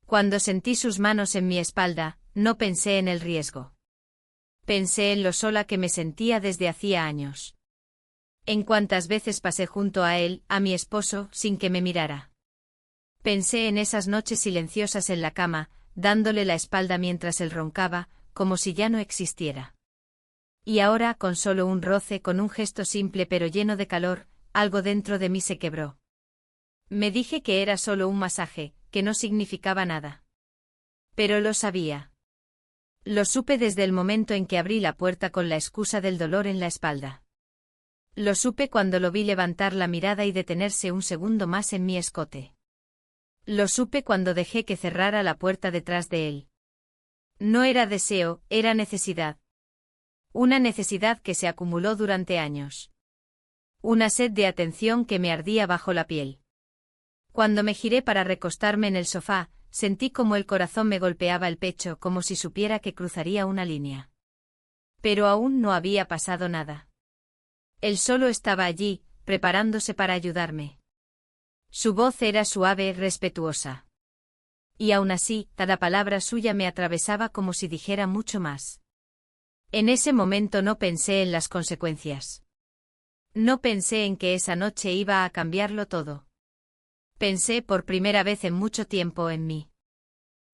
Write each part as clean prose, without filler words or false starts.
Cuando sentí sus manos en mi espalda, no pensé en el riesgo. Pensé en lo sola que me sentía desde hacía años. En cuántas veces pasé junto a él, a mi esposo, sin que me mirara. Pensé en esas noches silenciosas en la cama, dándole la espalda mientras él roncaba, como si ya no existiera. Y ahora, con solo un roce, con un gesto simple pero lleno de calor, algo dentro de mí se quebró. Me dije que era solo un masaje, que no significaba nada. Pero lo sabía. Lo supe desde el momento en que abrí la puerta con la excusa del dolor en la espalda. Lo supe cuando lo vi levantar la mirada y detenerse un segundo más en mi escote. Lo supe cuando dejé que cerrara la puerta detrás de él. No era deseo, era necesidad. Una necesidad que se acumuló durante años. Una sed de atención que me ardía bajo la piel. Cuando me giré para recostarme en el sofá, sentí como el corazón me golpeaba el pecho como si supiera que cruzaría una línea. Pero aún no había pasado nada. Él solo estaba allí, preparándose para ayudarme. Su voz era suave, respetuosa. Y aún así, cada palabra suya me atravesaba como si dijera mucho más. En ese momento no pensé en las consecuencias. No pensé en que esa noche iba a cambiarlo todo. Pensé por primera vez en mucho tiempo en mí.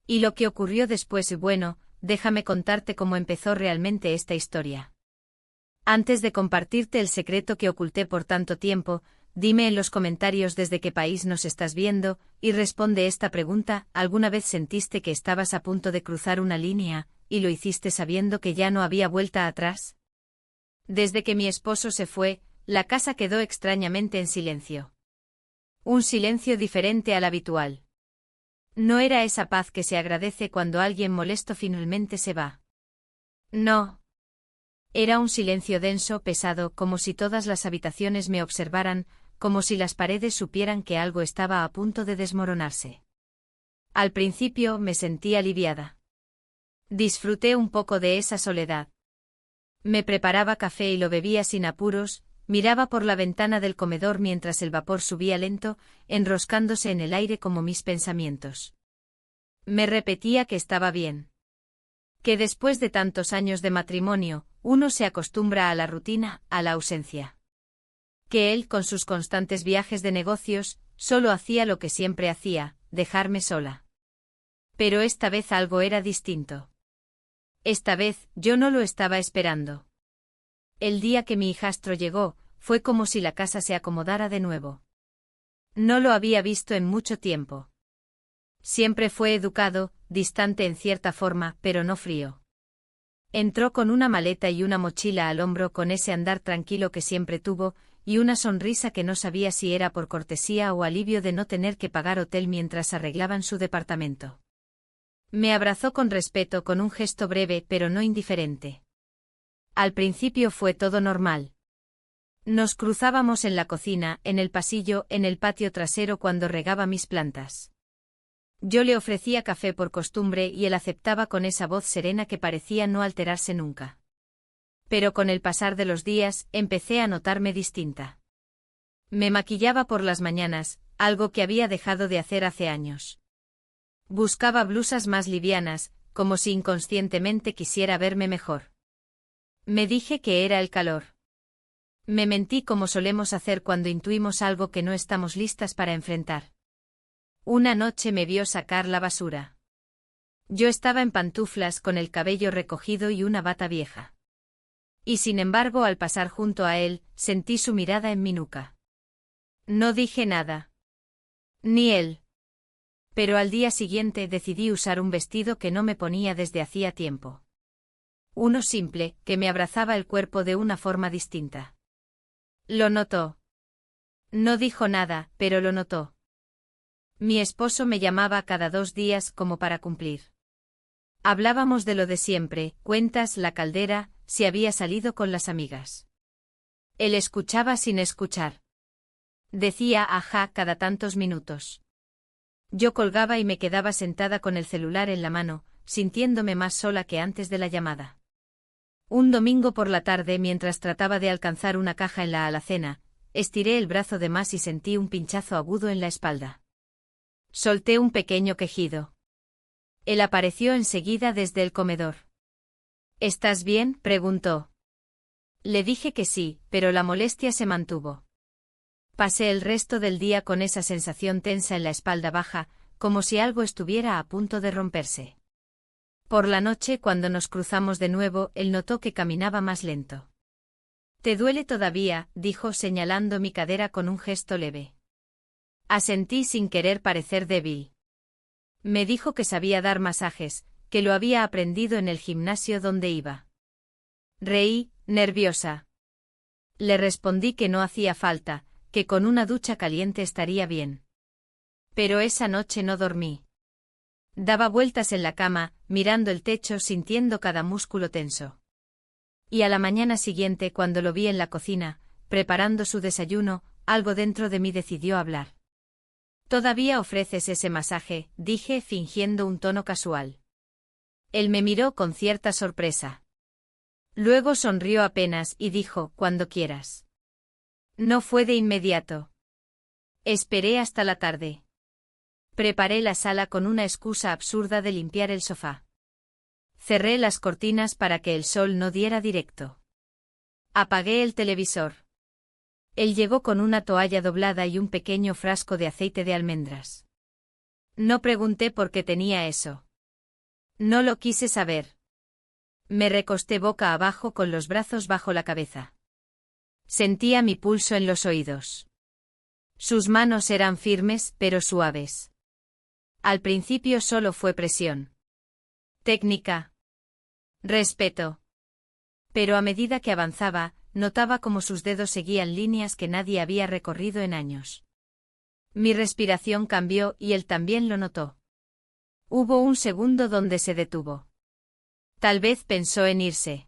Y lo que ocurrió después, bueno, déjame contarte cómo empezó realmente esta historia. Antes de compartirte el secreto que oculté por tanto tiempo, dime en los comentarios desde qué país nos estás viendo, y responde esta pregunta: ¿alguna vez sentiste que estabas a punto de cruzar una línea, y lo hiciste sabiendo que ya no había vuelta atrás? Desde que mi esposo se fue, la casa quedó extrañamente en silencio. Un silencio diferente al habitual. No era esa paz que se agradece cuando alguien molesto finalmente se va. No. Era un silencio denso, pesado, como si todas las habitaciones me observaran, como si las paredes supieran que algo estaba a punto de desmoronarse. Al principio me sentí aliviada. Disfruté un poco de esa soledad. Me preparaba café y lo bebía sin apuros, miraba por la ventana del comedor mientras el vapor subía lento, enroscándose en el aire como mis pensamientos. Me repetía que estaba bien. Que después de tantos años de matrimonio, uno se acostumbra a la rutina, a la ausencia. Que él, con sus constantes viajes de negocios, solo hacía lo que siempre hacía, dejarme sola. Pero esta vez algo era distinto. Esta vez, yo no lo estaba esperando. El día que mi hijastro llegó, fue como si la casa se acomodara de nuevo. No lo había visto en mucho tiempo. Siempre fue educado, distante en cierta forma, pero no frío. Entró con una maleta y una mochila al hombro, con ese andar tranquilo que siempre tuvo, y una sonrisa que no sabía si era por cortesía o alivio de no tener que pagar hotel mientras arreglaban su departamento. Me abrazó con respeto, con un gesto breve pero no indiferente. Al principio fue todo normal. Nos cruzábamos en la cocina, en el pasillo, en el patio trasero cuando regaba mis plantas. Yo le ofrecía café por costumbre y él aceptaba con esa voz serena que parecía no alterarse nunca. Pero con el pasar de los días, empecé a notarme distinta. Me maquillaba por las mañanas, algo que había dejado de hacer hace años. Buscaba blusas más livianas, como si inconscientemente quisiera verme mejor. Me dije que era el calor. Me mentí como solemos hacer cuando intuimos algo que no estamos listas para enfrentar. Una noche me vio sacar la basura. Yo estaba en pantuflas con el cabello recogido y una bata vieja. Y sin embargo, al pasar junto a él, sentí su mirada en mi nuca. No dije nada. Ni él. Pero al día siguiente decidí usar un vestido que no me ponía desde hacía tiempo. Uno simple, que me abrazaba el cuerpo de una forma distinta. Lo notó. No dijo nada, pero lo notó. Mi esposo me llamaba cada 2 días como para cumplir. Hablábamos de lo de siempre, cuentas, la caldera, si había salido con las amigas. Él escuchaba sin escuchar. Decía ajá cada tantos minutos. Yo colgaba y me quedaba sentada con el celular en la mano, sintiéndome más sola que antes de la llamada. Un domingo por la tarde, mientras trataba de alcanzar una caja en la alacena, estiré el brazo de más y sentí un pinchazo agudo en la espalda. Solté un pequeño quejido. Él apareció enseguida desde el comedor. ¿Estás bien?, preguntó. Le dije que sí, pero la molestia se mantuvo. Pasé el resto del día con esa sensación tensa en la espalda baja, como si algo estuviera a punto de romperse. Por la noche, cuando nos cruzamos de nuevo, él notó que caminaba más lento. «¿Te duele todavía?», dijo señalando mi cadera con un gesto leve. Asentí sin querer parecer débil. Me dijo que sabía dar masajes, que lo había aprendido en el gimnasio donde iba. Reí, nerviosa. Le respondí que no hacía falta, que con una ducha caliente estaría bien. Pero esa noche no dormí. Daba vueltas en la cama, mirando el techo, sintiendo cada músculo tenso. Y a la mañana siguiente, cuando lo vi en la cocina, preparando su desayuno, algo dentro de mí decidió hablar. «¿Todavía ofreces ese masaje?», dije, fingiendo un tono casual. Él me miró con cierta sorpresa. Luego sonrió apenas y dijo: «Cuando quieras». No fue de inmediato. Esperé hasta la tarde. Preparé la sala con una excusa absurda de limpiar el sofá. Cerré las cortinas para que el sol no diera directo. Apagué el televisor. Él llegó con una toalla doblada y un pequeño frasco de aceite de almendras. No pregunté por qué tenía eso. No lo quise saber. Me recosté boca abajo con los brazos bajo la cabeza. Sentía mi pulso en los oídos. Sus manos eran firmes, pero suaves. Al principio solo fue presión. Técnica. Respeto. Pero a medida que avanzaba, notaba cómo sus dedos seguían líneas que nadie había recorrido en años. Mi respiración cambió y él también lo notó. Hubo un segundo donde se detuvo. Tal vez pensó en irse.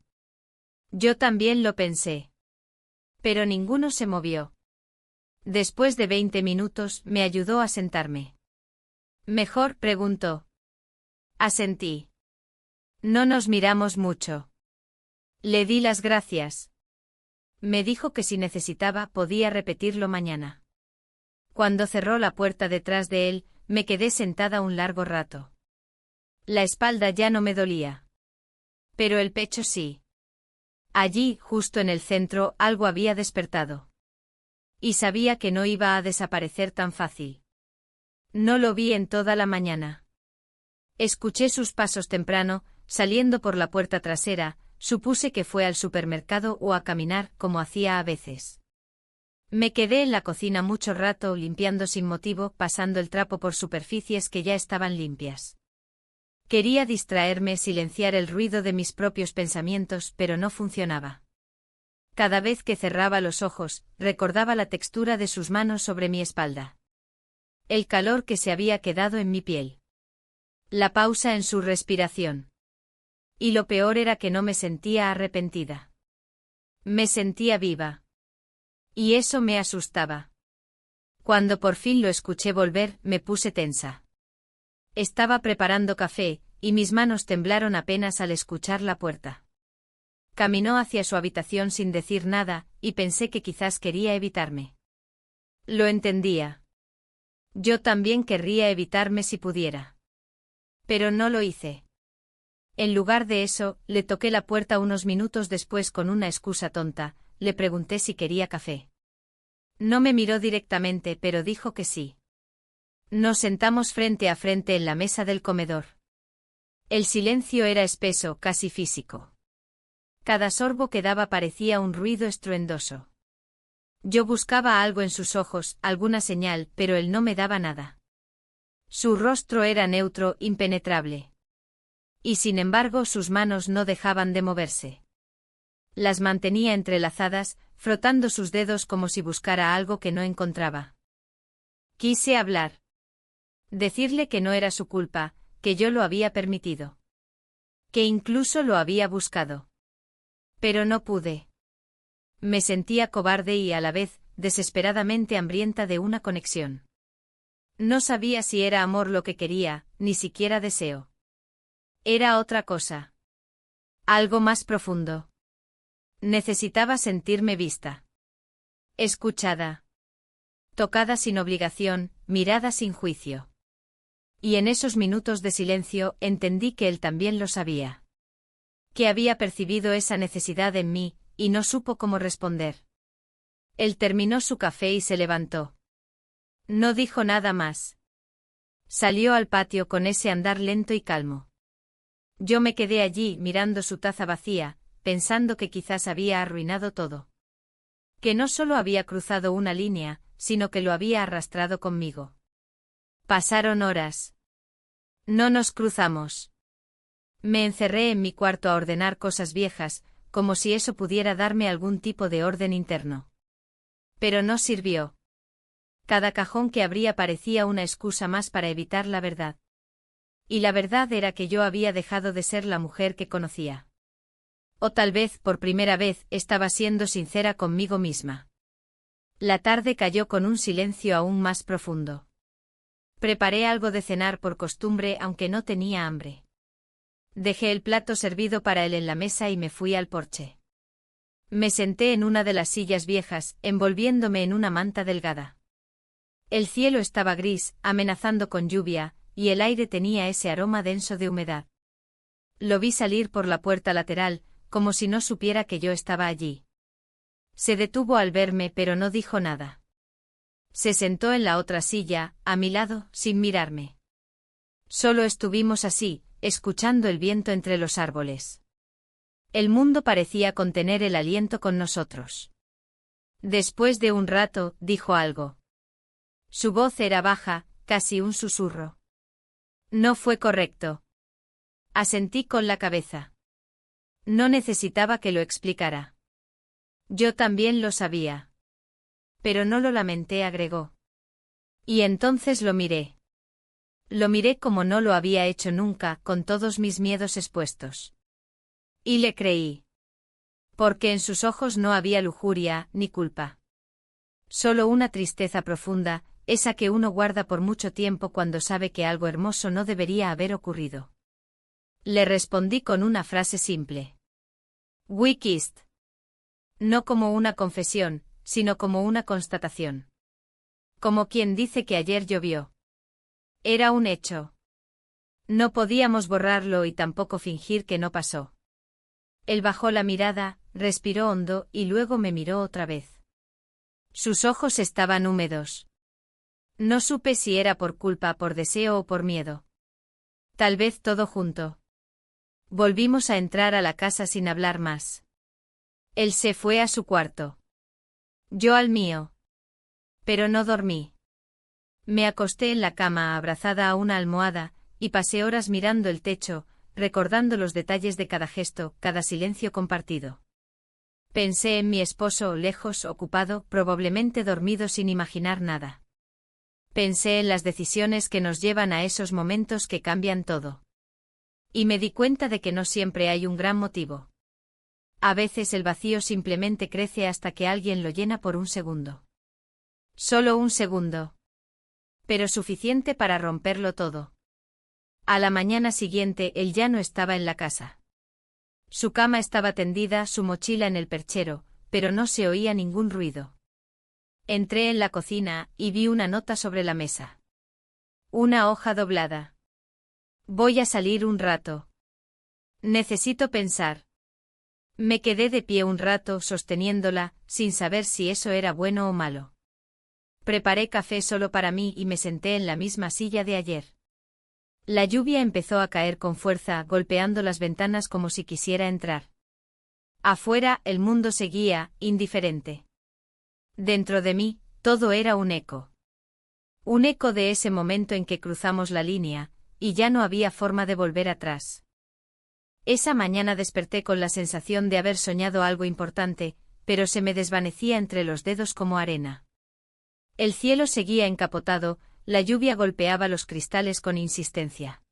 Yo también lo pensé. Pero ninguno se movió. Después de 20 minutos, me ayudó a sentarme. «¿Mejor?», preguntó. Asentí. No nos miramos mucho. Le di las gracias. Me dijo que si necesitaba podía repetirlo mañana. Cuando cerró la puerta detrás de él, me quedé sentada un largo rato. La espalda ya no me dolía. Pero el pecho sí. Allí, justo en el centro, algo había despertado. Y sabía que no iba a desaparecer tan fácil. No lo vi en toda la mañana. Escuché sus pasos temprano, saliendo por la puerta trasera. Supuse que fue al supermercado o a caminar, como hacía a veces. Me quedé en la cocina mucho rato limpiando sin motivo, pasando el trapo por superficies que ya estaban limpias. Quería distraerme, silenciar el ruido de mis propios pensamientos, pero no funcionaba. Cada vez que cerraba los ojos, recordaba la textura de sus manos sobre mi espalda. El calor que se había quedado en mi piel. La pausa en su respiración. Y lo peor era que no me sentía arrepentida. Me sentía viva. Y eso me asustaba. Cuando por fin lo escuché volver, me puse tensa. Estaba preparando café, y mis manos temblaron apenas al escuchar la puerta. Caminó hacia su habitación sin decir nada, y pensé que quizás quería evitarme. Lo entendía. Yo también querría evitarme si pudiera. Pero no lo hice. En lugar de eso, le toqué la puerta unos minutos después con una excusa tonta, le pregunté si quería café. No me miró directamente, pero dijo que sí. Nos sentamos frente a frente en la mesa del comedor. El silencio era espeso, casi físico. Cada sorbo que daba parecía un ruido estruendoso. Yo buscaba algo en sus ojos, alguna señal, pero él no me daba nada. Su rostro era neutro, impenetrable. Y sin embargo sus manos no dejaban de moverse. Las mantenía entrelazadas, frotando sus dedos como si buscara algo que no encontraba. Quise hablar. Decirle que no era su culpa, que yo lo había permitido. Que incluso lo había buscado. Pero no pude. Me sentía cobarde y a la vez, desesperadamente hambrienta de una conexión. No sabía si era amor lo que quería, ni siquiera deseo. Era otra cosa. Algo más profundo. Necesitaba sentirme vista. Escuchada. Tocada sin obligación, mirada sin juicio. Y en esos minutos de silencio entendí que él también lo sabía. Que había percibido esa necesidad en mí, y no supo cómo responder. Él terminó su café y se levantó. No dijo nada más. Salió al patio con ese andar lento y calmo. Yo me quedé allí mirando su taza vacía, pensando que quizás había arruinado todo. Que no solo había cruzado una línea, sino que lo había arrastrado conmigo. Pasaron horas. No nos cruzamos. Me encerré en mi cuarto a ordenar cosas viejas, como si eso pudiera darme algún tipo de orden interno. Pero no sirvió. Cada cajón que abría parecía una excusa más para evitar la verdad. Y la verdad era que yo había dejado de ser la mujer que conocía. O tal vez, por primera vez, estaba siendo sincera conmigo misma. La tarde cayó con un silencio aún más profundo. Preparé algo de cenar por costumbre aunque no tenía hambre. Dejé el plato servido para él en la mesa y me fui al porche. Me senté en una de las sillas viejas, envolviéndome en una manta delgada. El cielo estaba gris, amenazando con lluvia, y el aire tenía ese aroma denso de humedad. Lo vi salir por la puerta lateral, como si no supiera que yo estaba allí. Se detuvo al verme pero no dijo nada. Se sentó en la otra silla, a mi lado, sin mirarme. Solo estuvimos así, escuchando el viento entre los árboles. El mundo parecía contener el aliento con nosotros. Después de un rato, dijo algo. Su voz era baja, casi un susurro. No fue correcto. Asentí con la cabeza. No necesitaba que lo explicara. Yo también lo sabía. Pero no lo lamenté, agregó. Y entonces lo miré. Lo miré como no lo había hecho nunca, con todos mis miedos expuestos. Y le creí. Porque en sus ojos no había lujuria, ni culpa. Solo una tristeza profunda, esa que uno guarda por mucho tiempo cuando sabe que algo hermoso no debería haber ocurrido. Le respondí con una frase simple. We kissed. No como una confesión, sino como una constatación. Como quien dice que ayer llovió. Era un hecho. No podíamos borrarlo y tampoco fingir que no pasó. Él bajó la mirada, respiró hondo y luego me miró otra vez. Sus ojos estaban húmedos. No supe si era por culpa, por deseo o por miedo. Tal vez todo junto. Volvimos a entrar a la casa sin hablar más. Él se fue a su cuarto. Yo al mío. Pero no dormí. Me acosté en la cama abrazada a una almohada, y pasé horas mirando el techo, recordando los detalles de cada gesto, cada silencio compartido. Pensé en mi esposo, lejos, ocupado, probablemente dormido sin imaginar nada. Pensé en las decisiones que nos llevan a esos momentos que cambian todo. Y me di cuenta de que no siempre hay un gran motivo. A veces el vacío simplemente crece hasta que alguien lo llena por un segundo. Solo un segundo. Pero suficiente para romperlo todo. A la mañana siguiente él ya no estaba en la casa. Su cama estaba tendida, su mochila en el perchero, pero no se oía ningún ruido. Entré en la cocina y vi una nota sobre la mesa. Una hoja doblada. Voy a salir un rato. Necesito pensar. Me quedé de pie un rato sosteniéndola, sin saber si eso era bueno o malo. Preparé café solo para mí y me senté en la misma silla de ayer. La lluvia empezó a caer con fuerza, golpeando las ventanas como si quisiera entrar. Afuera, el mundo seguía, indiferente. Dentro de mí, todo era un eco. Un eco de ese momento en que cruzamos la línea, y ya no había forma de volver atrás. Esa mañana desperté con la sensación de haber soñado algo importante, pero se me desvanecía entre los dedos como arena. El cielo seguía encapotado, la lluvia golpeaba los cristales con insistencia.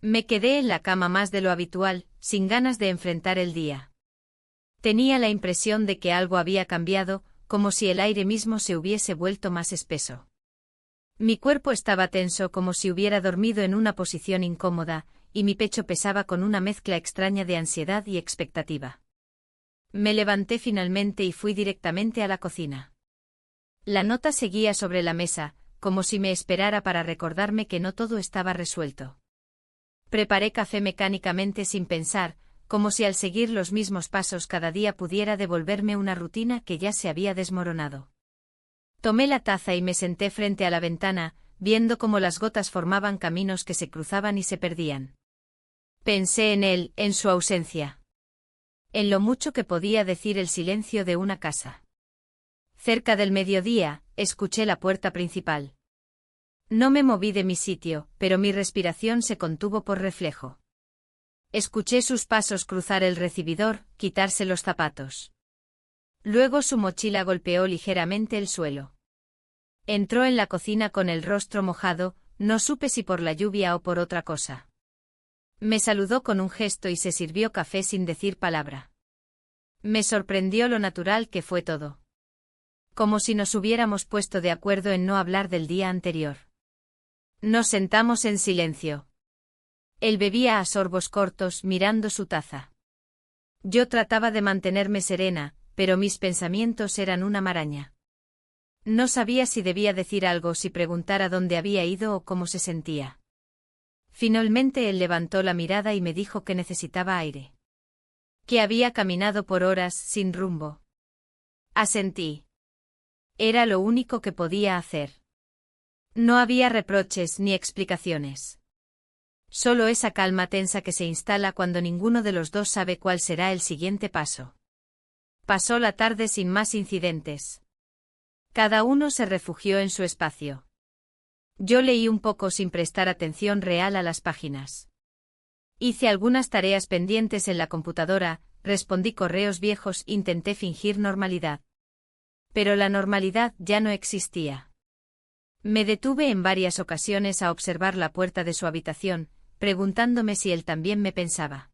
Me quedé en la cama más de lo habitual, sin ganas de enfrentar el día. Tenía la impresión de que algo había cambiado, como si el aire mismo se hubiese vuelto más espeso. Mi cuerpo estaba tenso como si hubiera dormido en una posición incómoda, y mi pecho pesaba con una mezcla extraña de ansiedad y expectativa. Me levanté finalmente y fui directamente a la cocina. La nota seguía sobre la mesa, como si me esperara para recordarme que no todo estaba resuelto. Preparé café mecánicamente sin pensar, como si al seguir los mismos pasos cada día pudiera devolverme una rutina que ya se había desmoronado. Tomé la taza y me senté frente a la ventana, viendo cómo las gotas formaban caminos que se cruzaban y se perdían. Pensé en él, en su ausencia. En lo mucho que podía decir el silencio de una casa. Cerca del mediodía, escuché la puerta principal. No me moví de mi sitio, pero mi respiración se contuvo por reflejo. Escuché sus pasos cruzar el recibidor, quitarse los zapatos. Luego su mochila golpeó ligeramente el suelo. Entró en la cocina con el rostro mojado, no supe si por la lluvia o por otra cosa. Me saludó con un gesto y se sirvió café sin decir palabra. Me sorprendió lo natural que fue todo. Como si nos hubiéramos puesto de acuerdo en no hablar del día anterior. Nos sentamos en silencio. Él bebía a sorbos cortos, mirando su taza. Yo trataba de mantenerme serena, pero mis pensamientos eran una maraña. No sabía si debía decir algo, si preguntar a dónde había ido o cómo se sentía. Finalmente él levantó la mirada y me dijo que necesitaba aire. Que había caminado por horas sin rumbo. Asentí. Era lo único que podía hacer. No había reproches ni explicaciones. Solo esa calma tensa que se instala cuando ninguno de los dos sabe cuál será el siguiente paso. Pasó la tarde sin más incidentes. Cada uno se refugió en su espacio. Yo leí un poco sin prestar atención real a las páginas. Hice algunas tareas pendientes en la computadora, respondí correos viejos, intenté fingir normalidad. Pero la normalidad ya no existía. Me detuve en varias ocasiones a observar la puerta de su habitación, preguntándome si él también me pensaba.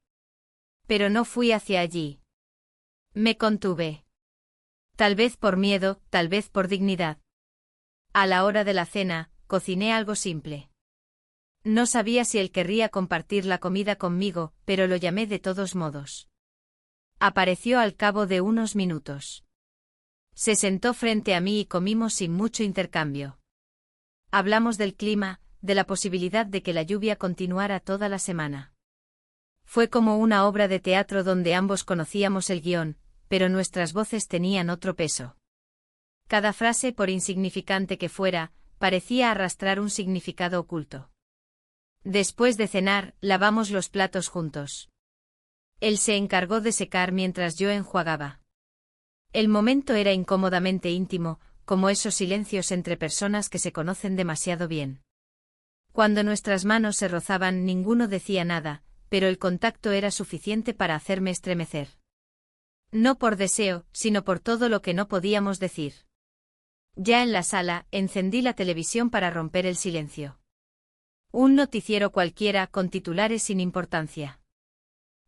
Pero no fui hacia allí. Me contuve. Tal vez por miedo, tal vez por dignidad. A la hora de la cena, cociné algo simple. No sabía si él querría compartir la comida conmigo, pero lo llamé de todos modos. Apareció al cabo de unos minutos. Se sentó frente a mí y comimos sin mucho intercambio. Hablamos del clima, de la posibilidad de que la lluvia continuara toda la semana. Fue como una obra de teatro donde ambos conocíamos el guión, pero nuestras voces tenían otro peso. Cada frase, por insignificante que fuera, parecía arrastrar un significado oculto. Después de cenar, lavamos los platos juntos. Él se encargó de secar mientras yo enjuagaba. El momento era incómodamente íntimo, como esos silencios entre personas que se conocen demasiado bien. Cuando nuestras manos se rozaban, ninguno decía nada, pero el contacto era suficiente para hacerme estremecer. No por deseo, sino por todo lo que no podíamos decir. Ya en la sala, encendí la televisión para romper el silencio. Un noticiero cualquiera con titulares sin importancia.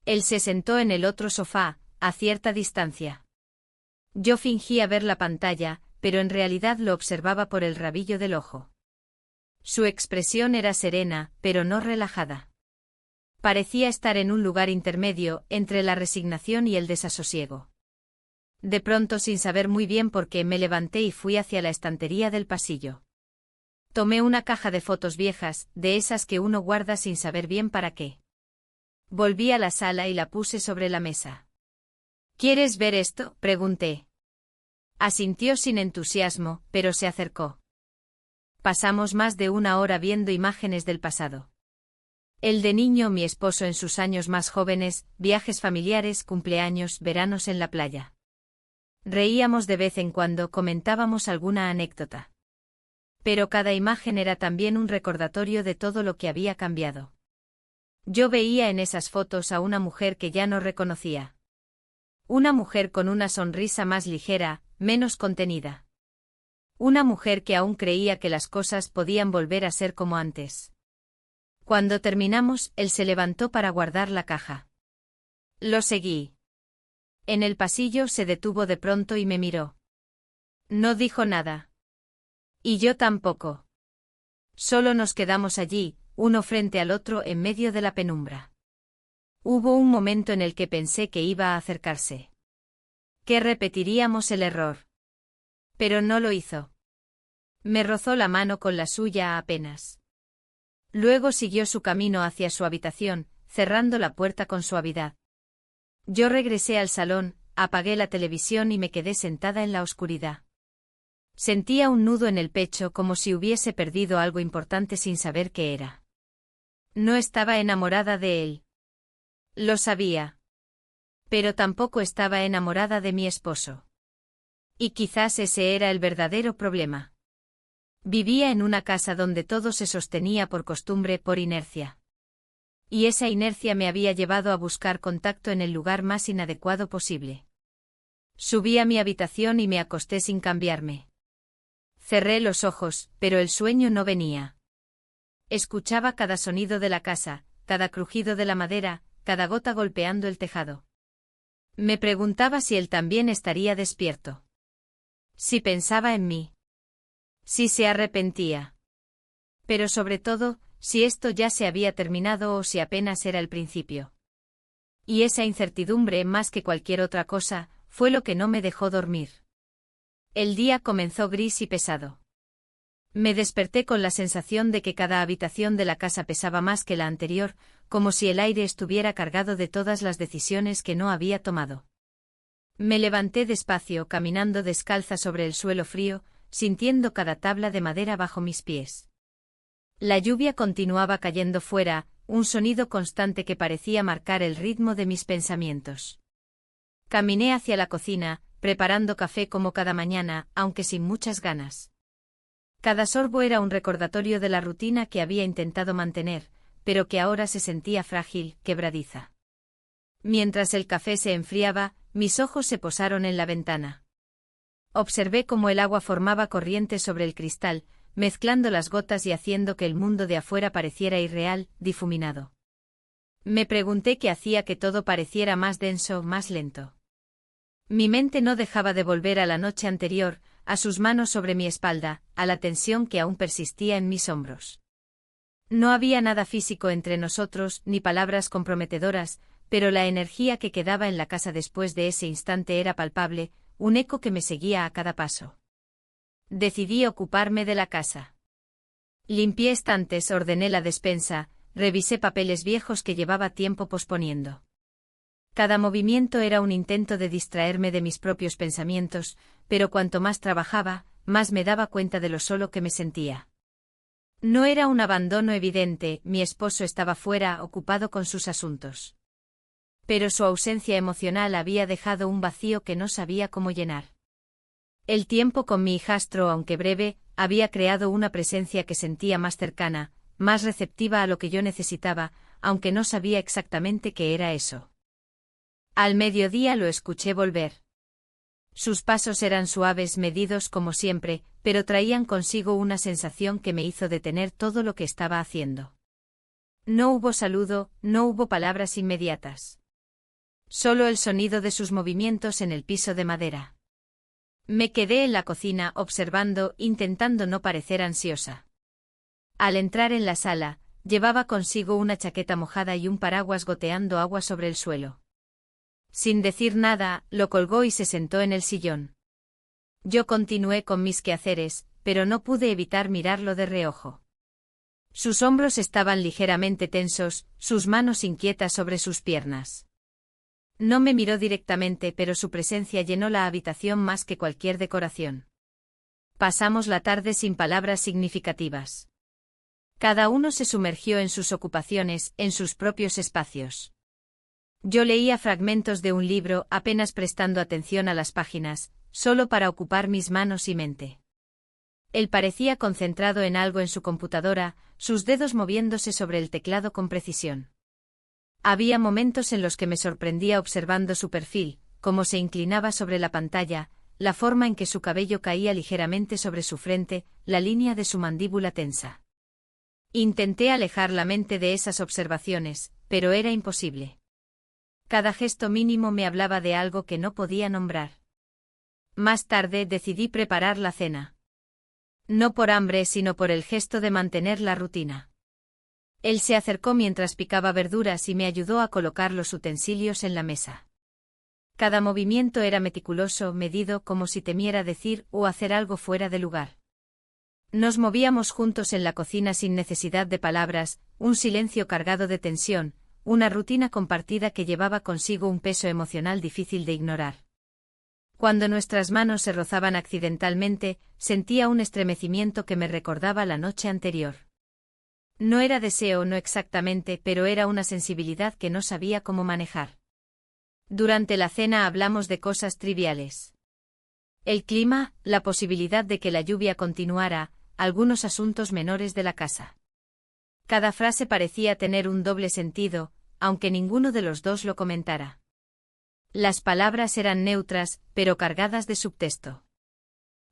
Él se sentó en el otro sofá, a cierta distancia. Yo fingía ver la pantalla, pero en realidad lo observaba por el rabillo del ojo. Su expresión era serena, pero no relajada. Parecía estar en un lugar intermedio, entre la resignación y el desasosiego. De pronto, sin saber muy bien por qué, me levanté y fui hacia la estantería del pasillo. Tomé una caja de fotos viejas, de esas que uno guarda sin saber bien para qué. Volví a la sala y la puse sobre la mesa. ¿Quieres ver esto?, pregunté. Asintió sin entusiasmo, pero se acercó. Pasamos más de una hora viendo imágenes del pasado. El de niño, mi esposo en sus años más jóvenes, viajes familiares, cumpleaños, veranos en la playa. Reíamos de vez en cuando, comentábamos alguna anécdota. Pero cada imagen era también un recordatorio de todo lo que había cambiado. Yo veía en esas fotos a una mujer que ya no reconocía. Una mujer con una sonrisa más ligera, menos contenida. Una mujer que aún creía que las cosas podían volver a ser como antes. Cuando terminamos, él se levantó para guardar la caja. Lo seguí. En el pasillo se detuvo de pronto y me miró. No dijo nada. Y yo tampoco. Solo nos quedamos allí, uno frente al otro en medio de la penumbra. Hubo un momento en el que pensé que iba a acercarse. Que repetiríamos el error. Pero no lo hizo. Me rozó la mano con la suya apenas. Luego siguió su camino hacia su habitación, cerrando la puerta con suavidad. Yo regresé al salón, apagué la televisión y me quedé sentada en la oscuridad. Sentía un nudo en el pecho como si hubiese perdido algo importante sin saber qué era. No estaba enamorada de él. Lo sabía. Pero tampoco estaba enamorada de mi esposo. Y quizás ese era el verdadero problema. Vivía en una casa donde todo se sostenía por costumbre, por inercia. Y esa inercia me había llevado a buscar contacto en el lugar más inadecuado posible. Subí a mi habitación y me acosté sin cambiarme. Cerré los ojos, pero el sueño no venía. Escuchaba cada sonido de la casa, cada crujido de la madera, cada gota golpeando el tejado. Me preguntaba si él también estaría despierto. Si pensaba en mí. Si se arrepentía. Pero sobre todo, si esto ya se había terminado o si apenas era el principio. Y esa incertidumbre, más que cualquier otra cosa, fue lo que no me dejó dormir. El día comenzó gris y pesado. Me desperté con la sensación de que cada habitación de la casa pesaba más que la anterior, como si el aire estuviera cargado de todas las decisiones que no había tomado. Me levanté despacio, caminando descalza sobre el suelo frío, sintiendo cada tabla de madera bajo mis pies. La lluvia continuaba cayendo fuera, un sonido constante que parecía marcar el ritmo de mis pensamientos. Caminé hacia la cocina, preparando café como cada mañana, aunque sin muchas ganas. Cada sorbo era un recordatorio de la rutina que había intentado mantener, pero que ahora se sentía frágil, quebradiza. Mientras el café se enfriaba, mis ojos se posaron en la ventana. Observé cómo el agua formaba corrientes sobre el cristal, mezclando las gotas y haciendo que el mundo de afuera pareciera irreal, difuminado. Me pregunté qué hacía que todo pareciera más denso, más lento. Mi mente no dejaba de volver a la noche anterior, a sus manos sobre mi espalda, a la tensión que aún persistía en mis hombros. No había nada físico entre nosotros, ni palabras comprometedoras, pero la energía que quedaba en la casa después de ese instante era palpable, un eco que me seguía a cada paso. Decidí ocuparme de la casa. Limpié estantes, ordené la despensa, revisé papeles viejos que llevaba tiempo posponiendo. Cada movimiento era un intento de distraerme de mis propios pensamientos, pero cuanto más trabajaba, más me daba cuenta de lo solo que me sentía. No era un abandono evidente, mi esposo estaba fuera, ocupado con sus asuntos. Pero su ausencia emocional había dejado un vacío que no sabía cómo llenar. El tiempo con mi hijastro, aunque breve, había creado una presencia que sentía más cercana, más receptiva a lo que yo necesitaba, aunque no sabía exactamente qué era eso. Al mediodía lo escuché volver. Sus pasos eran suaves, medidos como siempre, pero traían consigo una sensación que me hizo detener todo lo que estaba haciendo. No hubo saludo, no hubo palabras inmediatas. Solo el sonido de sus movimientos en el piso de madera. Me quedé en la cocina observando, intentando no parecer ansiosa. Al entrar en la sala, llevaba consigo una chaqueta mojada y un paraguas goteando agua sobre el suelo. Sin decir nada, lo colgó y se sentó en el sillón. Yo continué con mis quehaceres, pero no pude evitar mirarlo de reojo. Sus hombros estaban ligeramente tensos, sus manos inquietas sobre sus piernas. No me miró directamente, pero su presencia llenó la habitación más que cualquier decoración. Pasamos la tarde sin palabras significativas. Cada uno se sumergió en sus ocupaciones, en sus propios espacios. Yo leía fragmentos de un libro, apenas prestando atención a las páginas, solo para ocupar mis manos y mente. Él parecía concentrado en algo en su computadora, sus dedos moviéndose sobre el teclado con precisión. Había momentos en los que me sorprendía observando su perfil, cómo se inclinaba sobre la pantalla, la forma en que su cabello caía ligeramente sobre su frente, la línea de su mandíbula tensa. Intenté alejar la mente de esas observaciones, pero era imposible. Cada gesto mínimo me hablaba de algo que no podía nombrar. Más tarde decidí preparar la cena. No por hambre, sino por el gesto de mantener la rutina. Él se acercó mientras picaba verduras y me ayudó a colocar los utensilios en la mesa. Cada movimiento era meticuloso, medido, como si temiera decir o hacer algo fuera de lugar. Nos movíamos juntos en la cocina sin necesidad de palabras, un silencio cargado de tensión, una rutina compartida que llevaba consigo un peso emocional difícil de ignorar. Cuando nuestras manos se rozaban accidentalmente, sentía un estremecimiento que me recordaba la noche anterior. No era deseo, no exactamente, pero era una sensibilidad que no sabía cómo manejar. Durante la cena hablamos de cosas triviales. El clima, la posibilidad de que la lluvia continuara, algunos asuntos menores de la casa. Cada frase parecía tener un doble sentido, aunque ninguno de los dos lo comentara. Las palabras eran neutras, pero cargadas de subtexto.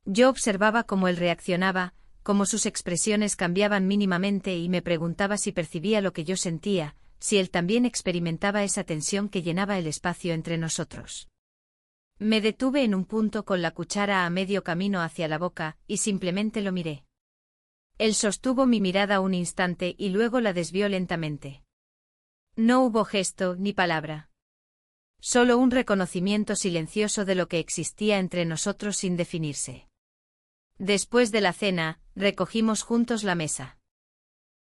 Yo observaba cómo él reaccionaba, cómo sus expresiones cambiaban mínimamente y me preguntaba si percibía lo que yo sentía, si él también experimentaba esa tensión que llenaba el espacio entre nosotros. Me detuve en un punto con la cuchara a medio camino hacia la boca, y simplemente lo miré. Él sostuvo mi mirada un instante y luego la desvió lentamente. No hubo gesto ni palabra. Solo un reconocimiento silencioso de lo que existía entre nosotros sin definirse. Después de la cena, recogimos juntos la mesa.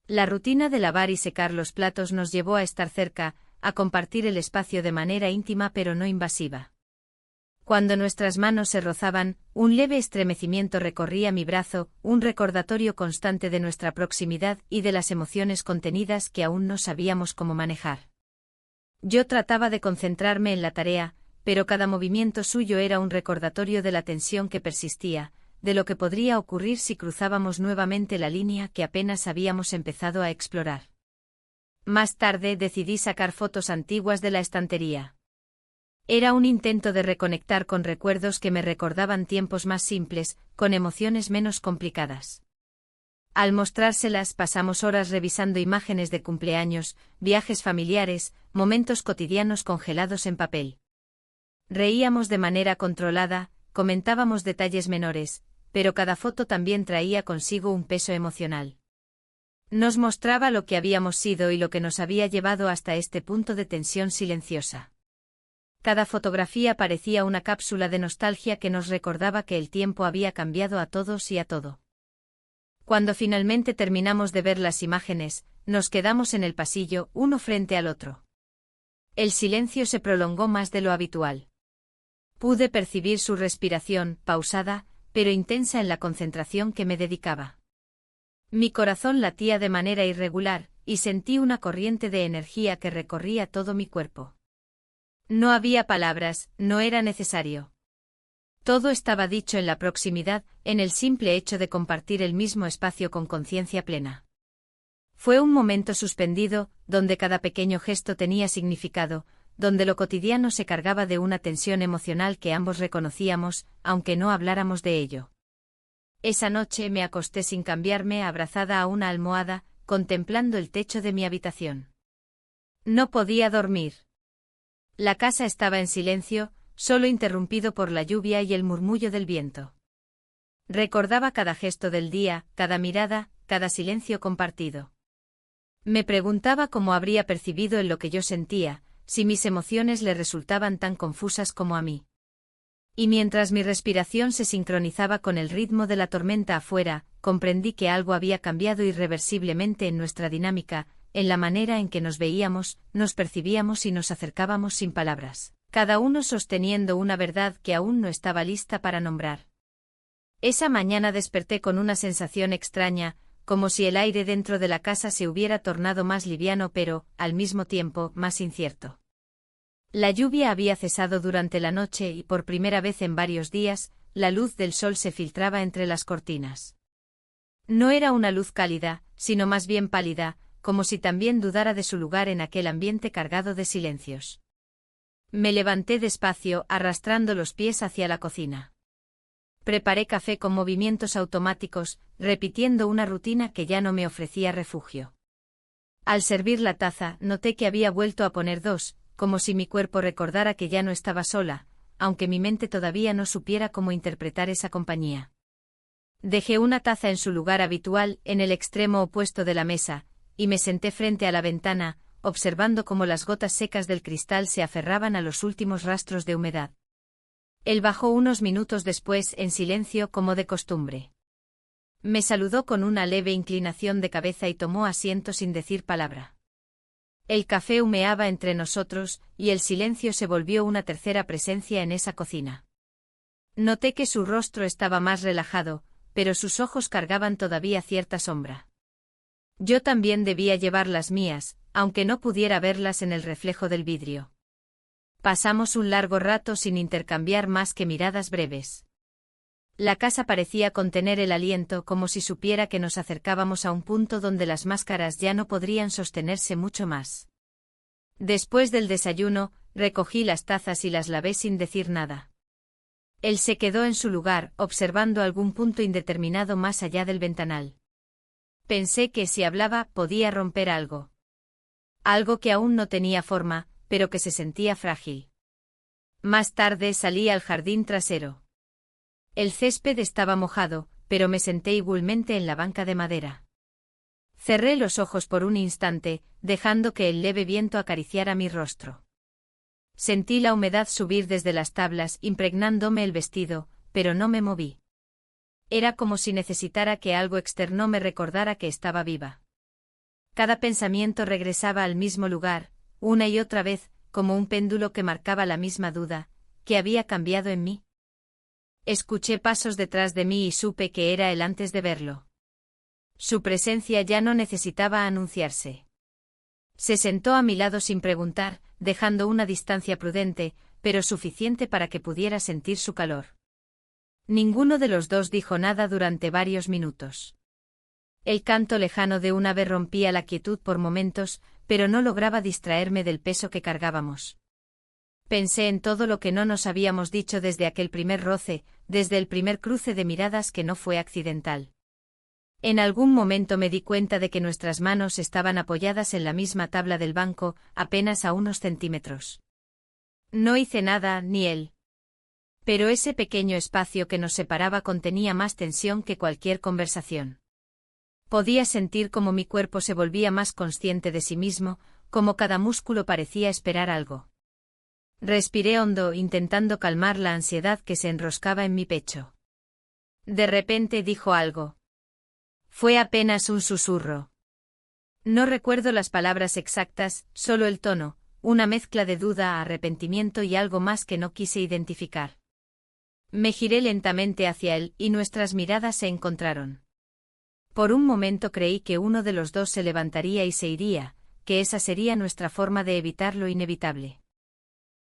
La rutina de lavar y secar los platos nos llevó a estar cerca, a compartir el espacio de manera íntima pero no invasiva. Cuando nuestras manos se rozaban, un leve estremecimiento recorría mi brazo, un recordatorio constante de nuestra proximidad y de las emociones contenidas que aún no sabíamos cómo manejar. Yo trataba de concentrarme en la tarea, pero cada movimiento suyo era un recordatorio de la tensión que persistía, de lo que podría ocurrir si cruzábamos nuevamente la línea que apenas habíamos empezado a explorar. Más tarde decidí sacar fotos antiguas de la estantería. Era un intento de reconectar con recuerdos que me recordaban tiempos más simples, con emociones menos complicadas. Al mostrárselas pasamos horas revisando imágenes de cumpleaños, viajes familiares, momentos cotidianos congelados en papel. Reíamos de manera controlada, comentábamos detalles menores, pero cada foto también traía consigo un peso emocional. Nos mostraba lo que habíamos sido y lo que nos había llevado hasta este punto de tensión silenciosa. Cada fotografía parecía una cápsula de nostalgia que nos recordaba que el tiempo había cambiado a todos y a todo. Cuando finalmente terminamos de ver las imágenes, nos quedamos en el pasillo, uno frente al otro. El silencio se prolongó más de lo habitual. Pude percibir su respiración, pausada, pero intensa en la concentración que me dedicaba. Mi corazón latía de manera irregular, y sentí una corriente de energía que recorría todo mi cuerpo. No había palabras, no era necesario. Todo estaba dicho en la proximidad, en el simple hecho de compartir el mismo espacio con conciencia plena. Fue un momento suspendido, donde cada pequeño gesto tenía significado, donde lo cotidiano se cargaba de una tensión emocional que ambos reconocíamos, aunque no habláramos de ello. Esa noche me acosté sin cambiarme, abrazada a una almohada, contemplando el techo de mi habitación. No podía dormir. La casa estaba en silencio, solo interrumpido por la lluvia y el murmullo del viento. Recordaba cada gesto del día, cada mirada, cada silencio compartido. Me preguntaba cómo habría percibido en lo que yo sentía, si mis emociones le resultaban tan confusas como a mí. Y mientras mi respiración se sincronizaba con el ritmo de la tormenta afuera, comprendí que algo había cambiado irreversiblemente en nuestra dinámica, en la manera en que nos veíamos, nos percibíamos y nos acercábamos sin palabras, cada uno sosteniendo una verdad que aún no estaba lista para nombrar. Esa mañana desperté con una sensación extraña, como si el aire dentro de la casa se hubiera tornado más liviano pero, al mismo tiempo, más incierto. La lluvia había cesado durante la noche y por primera vez en varios días, la luz del sol se filtraba entre las cortinas. No era una luz cálida, sino más bien pálida, como si también dudara de su lugar en aquel ambiente cargado de silencios. Me levanté despacio, arrastrando los pies hacia la cocina. Preparé café con movimientos automáticos, repitiendo una rutina que ya no me ofrecía refugio. Al servir la taza, noté que había vuelto a poner dos, como si mi cuerpo recordara que ya no estaba sola, aunque mi mente todavía no supiera cómo interpretar esa compañía. Dejé una taza en su lugar habitual, en el extremo opuesto de la mesa, y me senté frente a la ventana, observando cómo las gotas secas del cristal se aferraban a los últimos rastros de humedad. Él bajó unos minutos después en silencio como de costumbre. Me saludó con una leve inclinación de cabeza y tomó asiento sin decir palabra. El café humeaba entre nosotros, y el silencio se volvió una tercera presencia en esa cocina. Noté que su rostro estaba más relajado, pero sus ojos cargaban todavía cierta sombra. Yo también debía llevar las mías, aunque no pudiera verlas en el reflejo del vidrio. Pasamos un largo rato sin intercambiar más que miradas breves. La casa parecía contener el aliento como si supiera que nos acercábamos a un punto donde las máscaras ya no podrían sostenerse mucho más. Después del desayuno, recogí las tazas y las lavé sin decir nada. Él se quedó en su lugar, observando algún punto indeterminado más allá del ventanal. Pensé que si hablaba podía romper algo. Algo que aún no tenía forma, pero que se sentía frágil. Más tarde salí al jardín trasero. El césped estaba mojado, pero me senté igualmente en la banca de madera. Cerré los ojos por un instante, dejando que el leve viento acariciara mi rostro. Sentí la humedad subir desde las tablas impregnándome el vestido, pero no me moví. Era como si necesitara que algo externo me recordara que estaba viva. Cada pensamiento regresaba al mismo lugar, una y otra vez, como un péndulo que marcaba la misma duda, ¿qué había cambiado en mí? Escuché pasos detrás de mí y supe que era él antes de verlo. Su presencia ya no necesitaba anunciarse. Se sentó a mi lado sin preguntar, dejando una distancia prudente, pero suficiente para que pudiera sentir su calor. Ninguno de los dos dijo nada durante varios minutos. El canto lejano de un ave rompía la quietud por momentos, pero no lograba distraerme del peso que cargábamos. Pensé en todo lo que no nos habíamos dicho desde aquel primer roce, desde el primer cruce de miradas que no fue accidental. En algún momento me di cuenta de que nuestras manos estaban apoyadas en la misma tabla del banco, apenas a unos centímetros. No hice nada, ni él. Pero ese pequeño espacio que nos separaba contenía más tensión que cualquier conversación. Podía sentir cómo mi cuerpo se volvía más consciente de sí mismo, cómo cada músculo parecía esperar algo. Respiré hondo, intentando calmar la ansiedad que se enroscaba en mi pecho. De repente dijo algo. Fue apenas un susurro. No recuerdo las palabras exactas, solo el tono, una mezcla de duda, arrepentimiento y algo más que no quise identificar. Me giré lentamente hacia él y nuestras miradas se encontraron. Por un momento creí que uno de los dos se levantaría y se iría, que esa sería nuestra forma de evitar lo inevitable.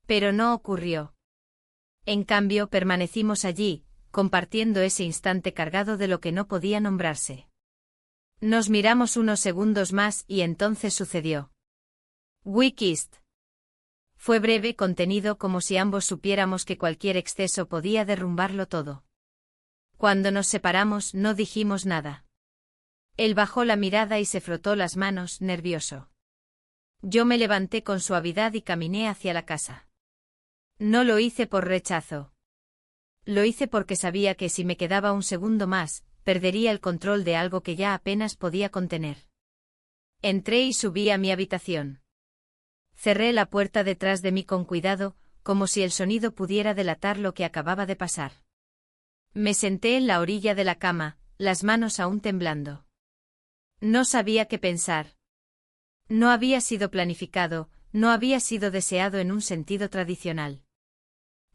Pero no ocurrió. En cambio, permanecimos allí, compartiendo ese instante cargado de lo que no podía nombrarse. Nos miramos unos segundos más y entonces sucedió. We kissed. Fue breve, contenido, como si ambos supiéramos que cualquier exceso podía derrumbarlo todo. Cuando nos separamos no dijimos nada. Él bajó la mirada y se frotó las manos, nervioso. Yo me levanté con suavidad y caminé hacia la casa. No lo hice por rechazo. Lo hice porque sabía que si me quedaba un segundo más, perdería el control de algo que ya apenas podía contener. Entré y subí a mi habitación. Cerré la puerta detrás de mí con cuidado, como si el sonido pudiera delatar lo que acababa de pasar. Me senté en la orilla de la cama, las manos aún temblando. No sabía qué pensar. No había sido planificado, no había sido deseado en un sentido tradicional.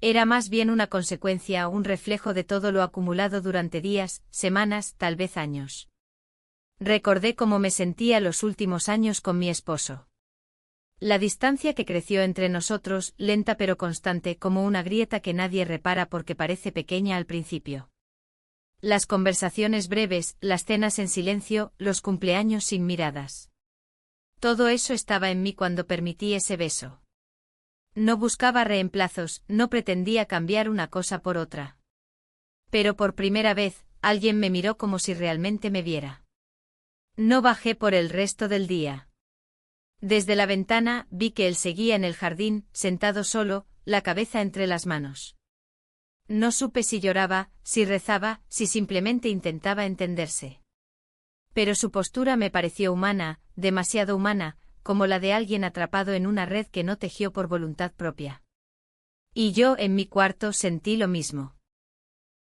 Era más bien una consecuencia, un reflejo de todo lo acumulado durante días, semanas, tal vez años. Recordé cómo me sentía los últimos años con mi esposo. La distancia que creció entre nosotros, lenta pero constante, como una grieta que nadie repara porque parece pequeña al principio. Las conversaciones breves, las cenas en silencio, los cumpleaños sin miradas. Todo eso estaba en mí cuando permití ese beso. No buscaba reemplazos, no pretendía cambiar una cosa por otra. Pero por primera vez, alguien me miró como si realmente me viera. No bajé por el resto del día. Desde la ventana vi que él seguía en el jardín, sentado solo, la cabeza entre las manos. No supe si lloraba, si rezaba, si simplemente intentaba entenderse. Pero su postura me pareció humana, demasiado humana, como la de alguien atrapado en una red que no tejió por voluntad propia. Y yo, en mi cuarto, sentí lo mismo.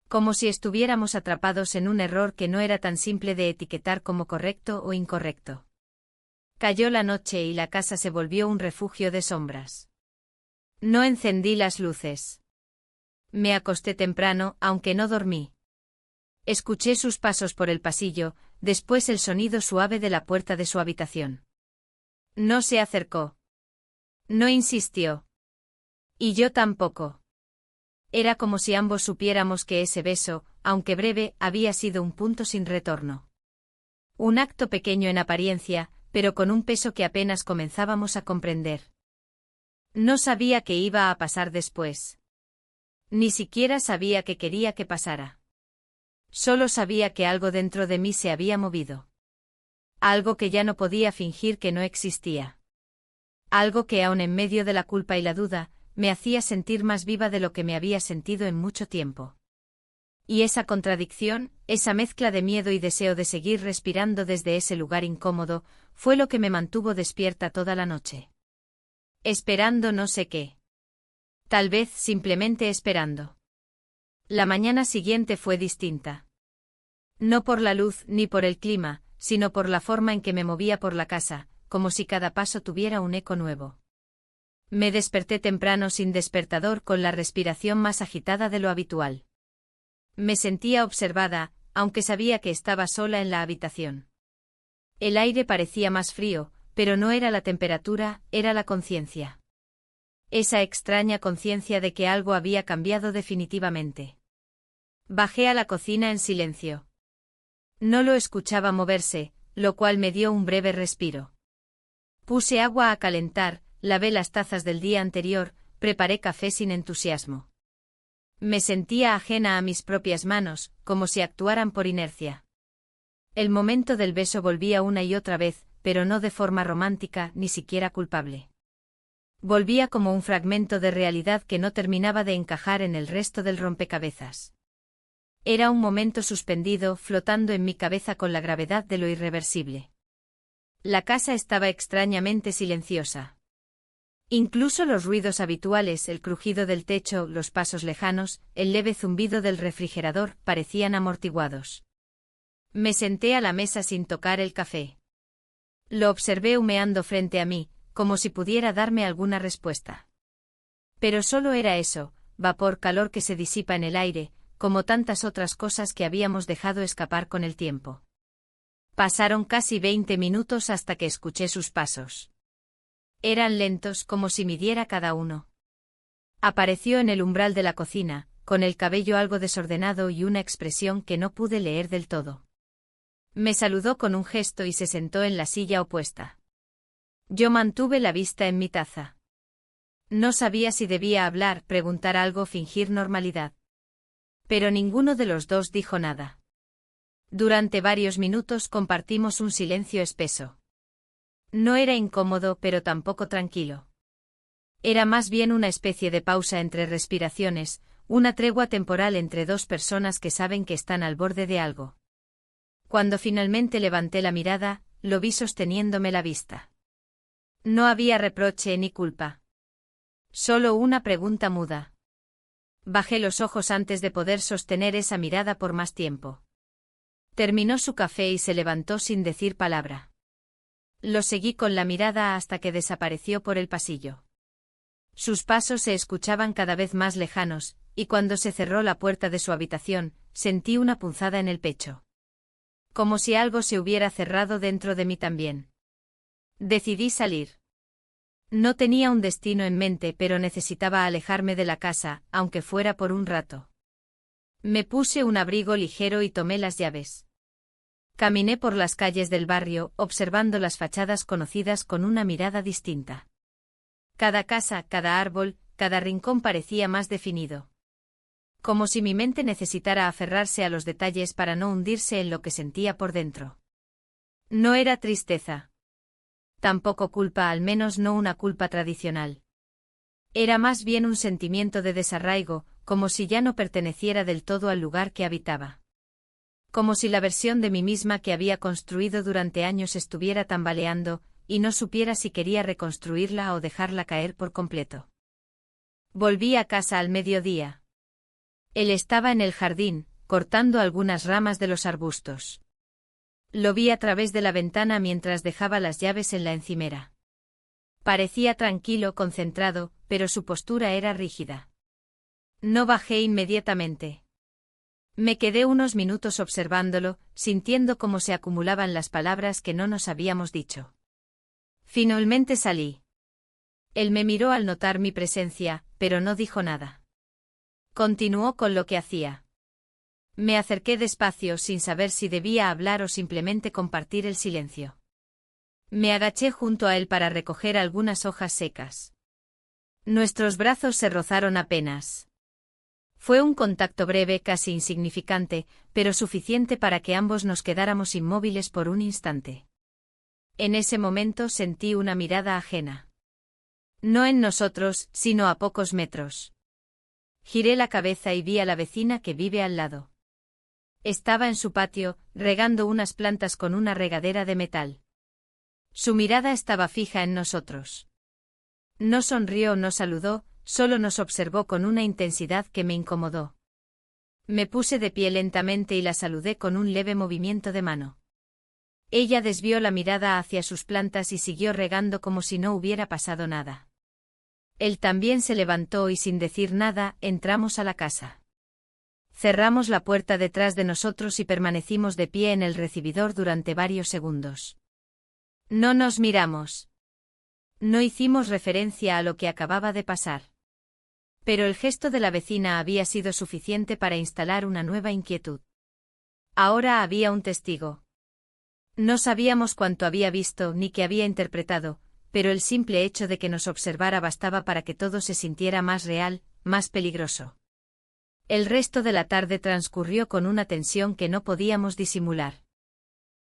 Como si estuviéramos atrapados en un error que no era tan simple de etiquetar como correcto o incorrecto. Cayó la noche y la casa se volvió un refugio de sombras. No encendí las luces. Me acosté temprano, aunque no dormí. Escuché sus pasos por el pasillo, después el sonido suave de la puerta de su habitación. No se acercó. No insistió. Y yo tampoco. Era como si ambos supiéramos que ese beso, aunque breve, había sido un punto sin retorno. Un acto pequeño en apariencia, pero con un peso que apenas comenzábamos a comprender. No sabía qué iba a pasar después. Ni siquiera sabía qué quería que pasara. Solo sabía que algo dentro de mí se había movido. Algo que ya no podía fingir que no existía. Algo que aun en medio de la culpa y la duda, me hacía sentir más viva de lo que me había sentido en mucho tiempo. Y esa contradicción, esa mezcla de miedo y deseo de seguir respirando desde ese lugar incómodo, fue lo que me mantuvo despierta toda la noche. Esperando no sé qué. Tal vez simplemente esperando. La mañana siguiente fue distinta. No por la luz ni por el clima, sino por la forma en que me movía por la casa, como si cada paso tuviera un eco nuevo. Me desperté temprano sin despertador con la respiración más agitada de lo habitual. Me sentía observada, aunque sabía que estaba sola en la habitación. El aire parecía más frío, pero no era la temperatura, era la conciencia. Esa extraña conciencia de que algo había cambiado definitivamente. Bajé a la cocina en silencio. No lo escuchaba moverse, lo cual me dio un breve respiro. Puse agua a calentar, lavé las tazas del día anterior, preparé café sin entusiasmo. Me sentía ajena a mis propias manos, como si actuaran por inercia. El momento del beso volvía una y otra vez, pero no de forma romántica, ni siquiera culpable. Volvía como un fragmento de realidad que no terminaba de encajar en el resto del rompecabezas. Era un momento suspendido, flotando en mi cabeza con la gravedad de lo irreversible. La casa estaba extrañamente silenciosa. Incluso los ruidos habituales, el crujido del techo, los pasos lejanos, el leve zumbido del refrigerador, parecían amortiguados. Me senté a la mesa sin tocar el café. Lo observé humeando frente a mí, como si pudiera darme alguna respuesta. Pero solo era eso, vapor-calor que se disipa en el aire, como tantas otras cosas que habíamos dejado escapar con el tiempo. Pasaron casi 20 minutos hasta que escuché sus pasos. Eran lentos, como si midiera cada uno. Apareció en el umbral de la cocina, con el cabello algo desordenado y una expresión que no pude leer del todo. Me saludó con un gesto y se sentó en la silla opuesta. Yo mantuve la vista en mi taza. No sabía si debía hablar, preguntar algo, fingir normalidad. Pero ninguno de los dos dijo nada. Durante varios minutos compartimos un silencio espeso. No era incómodo, pero tampoco tranquilo. Era más bien una especie de pausa entre respiraciones, una tregua temporal entre dos personas que saben que están al borde de algo. Cuando finalmente levanté la mirada, lo vi sosteniéndome la vista. No había reproche ni culpa. Solo una pregunta muda. Bajé los ojos antes de poder sostener esa mirada por más tiempo. Terminó su café y se levantó sin decir palabra. Lo seguí con la mirada hasta que desapareció por el pasillo. Sus pasos se escuchaban cada vez más lejanos, y cuando se cerró la puerta de su habitación, sentí una punzada en el pecho. Como si algo se hubiera cerrado dentro de mí también. Decidí salir. No tenía un destino en mente, pero necesitaba alejarme de la casa, aunque fuera por un rato. Me puse un abrigo ligero y tomé las llaves. Caminé por las calles del barrio, observando las fachadas conocidas con una mirada distinta. Cada casa, cada árbol, cada rincón parecía más definido. Como si mi mente necesitara aferrarse a los detalles para no hundirse en lo que sentía por dentro. No era tristeza. Tampoco culpa, al menos no una culpa tradicional. Era más bien un sentimiento de desarraigo, como si ya no perteneciera del todo al lugar que habitaba. Como si la versión de mí misma que había construido durante años estuviera tambaleando, y no supiera si quería reconstruirla o dejarla caer por completo. Volví a casa al mediodía. Él estaba en el jardín, cortando algunas ramas de los arbustos. Lo vi a través de la ventana mientras dejaba las llaves en la encimera. Parecía tranquilo, concentrado, pero su postura era rígida. No bajé inmediatamente. Me quedé unos minutos observándolo, sintiendo cómo se acumulaban las palabras que no nos habíamos dicho. Finalmente salí. Él me miró al notar mi presencia, pero no dijo nada. Continuó con lo que hacía. Me acerqué despacio sin saber si debía hablar o simplemente compartir el silencio. Me agaché junto a él para recoger algunas hojas secas. Nuestros brazos se rozaron apenas. Fue un contacto breve, casi insignificante, pero suficiente para que ambos nos quedáramos inmóviles por un instante. En ese momento sentí una mirada ajena. No en nosotros, sino a pocos metros. Giré la cabeza y vi a la vecina que vive al lado. Estaba en su patio, regando unas plantas con una regadera de metal. Su mirada estaba fija en nosotros. No sonrió, no saludó, solo nos observó con una intensidad que me incomodó. Me puse de pie lentamente y la saludé con un leve movimiento de mano. Ella desvió la mirada hacia sus plantas y siguió regando como si no hubiera pasado nada. Él también se levantó y sin decir nada, entramos a la casa. Cerramos la puerta detrás de nosotros y permanecimos de pie en el recibidor durante varios segundos. No nos miramos. No hicimos referencia a lo que acababa de pasar. Pero el gesto de la vecina había sido suficiente para instalar una nueva inquietud. Ahora había un testigo. No sabíamos cuánto había visto ni qué había interpretado, pero el simple hecho de que nos observara bastaba para que todo se sintiera más real, más peligroso. El resto de la tarde transcurrió con una tensión que no podíamos disimular.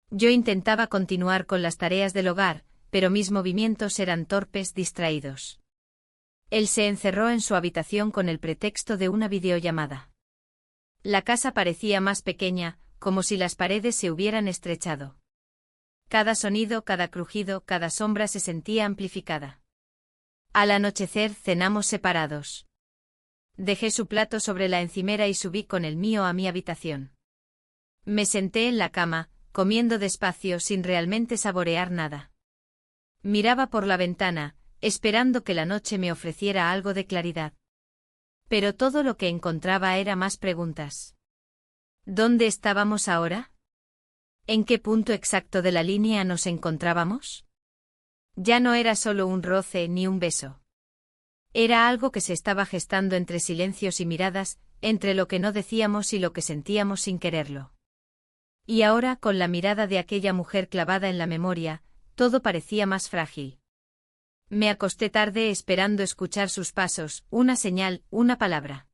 Yo intentaba continuar con las tareas del hogar, pero mis movimientos eran torpes, distraídos. Él se encerró en su habitación con el pretexto de una videollamada. La casa parecía más pequeña, como si las paredes se hubieran estrechado. Cada sonido, cada crujido, cada sombra se sentía amplificada. Al anochecer cenamos separados. Dejé su plato sobre la encimera y subí con el mío a mi habitación. Me senté en la cama, comiendo despacio sin realmente saborear nada. Miraba por la ventana, esperando que la noche me ofreciera algo de claridad. Pero todo lo que encontraba era más preguntas. ¿Dónde estábamos ahora? ¿En qué punto exacto de la línea nos encontrábamos? Ya no era solo un roce ni un beso. Era algo que se estaba gestando entre silencios y miradas, entre lo que no decíamos y lo que sentíamos sin quererlo. Y ahora, con la mirada de aquella mujer clavada en la memoria, todo parecía más frágil. Me acosté tarde esperando escuchar sus pasos, una señal, una palabra.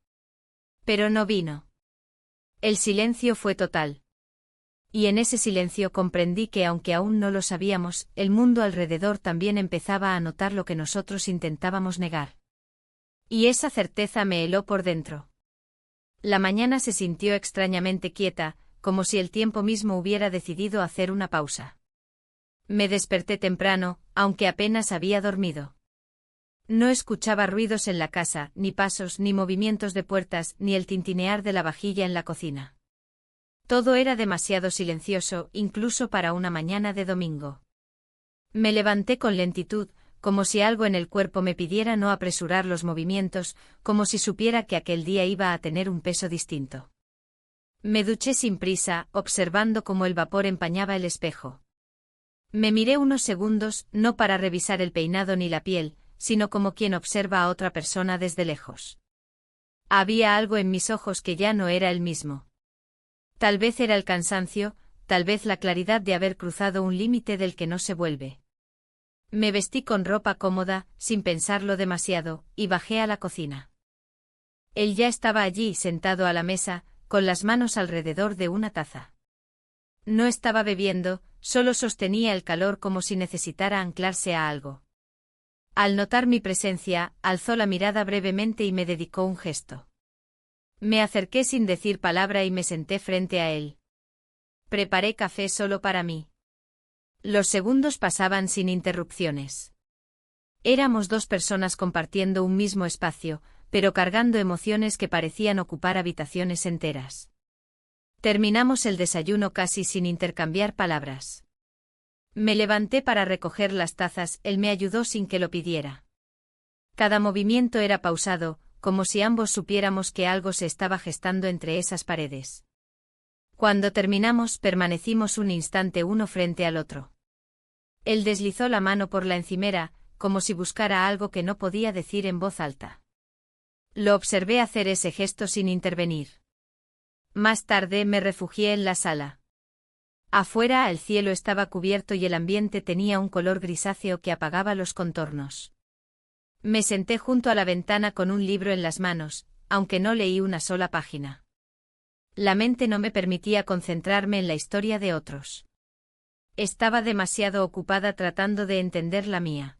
Pero no vino. El silencio fue total. Y en ese silencio comprendí que aunque aún no lo sabíamos, el mundo alrededor también empezaba a notar lo que nosotros intentábamos negar. Y esa certeza me heló por dentro. La mañana se sintió extrañamente quieta, como si el tiempo mismo hubiera decidido hacer una pausa. Me desperté temprano, aunque apenas había dormido. No escuchaba ruidos en la casa, ni pasos, ni movimientos de puertas, ni el tintinear de la vajilla en la cocina. Todo era demasiado silencioso, incluso para una mañana de domingo. Me levanté con lentitud, como si algo en el cuerpo me pidiera no apresurar los movimientos, como si supiera que aquel día iba a tener un peso distinto. Me duché sin prisa, observando cómo el vapor empañaba el espejo. Me miré unos segundos, no para revisar el peinado ni la piel, sino como quien observa a otra persona desde lejos. Había algo en mis ojos que ya no era el mismo. Tal vez era el cansancio, tal vez la claridad de haber cruzado un límite del que no se vuelve. Me vestí con ropa cómoda, sin pensarlo demasiado, y bajé a la cocina. Él ya estaba allí, sentado a la mesa, con las manos alrededor de una taza. No estaba bebiendo, solo sostenía el calor como si necesitara anclarse a algo. Al notar mi presencia, alzó la mirada brevemente y me dedicó un gesto. Me acerqué sin decir palabra y me senté frente a él. Preparé café solo para mí. Los segundos pasaban sin interrupciones. Éramos dos personas compartiendo un mismo espacio, pero cargando emociones que parecían ocupar habitaciones enteras. Terminamos el desayuno casi sin intercambiar palabras. Me levanté para recoger las tazas, él me ayudó sin que lo pidiera. Cada movimiento era pausado, como si ambos supiéramos que algo se estaba gestando entre esas paredes. Cuando terminamos, permanecimos un instante uno frente al otro. Él deslizó la mano por la encimera, como si buscara algo que no podía decir en voz alta. Lo observé hacer ese gesto sin intervenir. Más tarde me refugié en la sala. Afuera el cielo estaba cubierto y el ambiente tenía un color grisáceo que apagaba los contornos. Me senté junto a la ventana con un libro en las manos, aunque no leí una sola página. La mente no me permitía concentrarme en la historia de otros. Estaba demasiado ocupada tratando de entender la mía.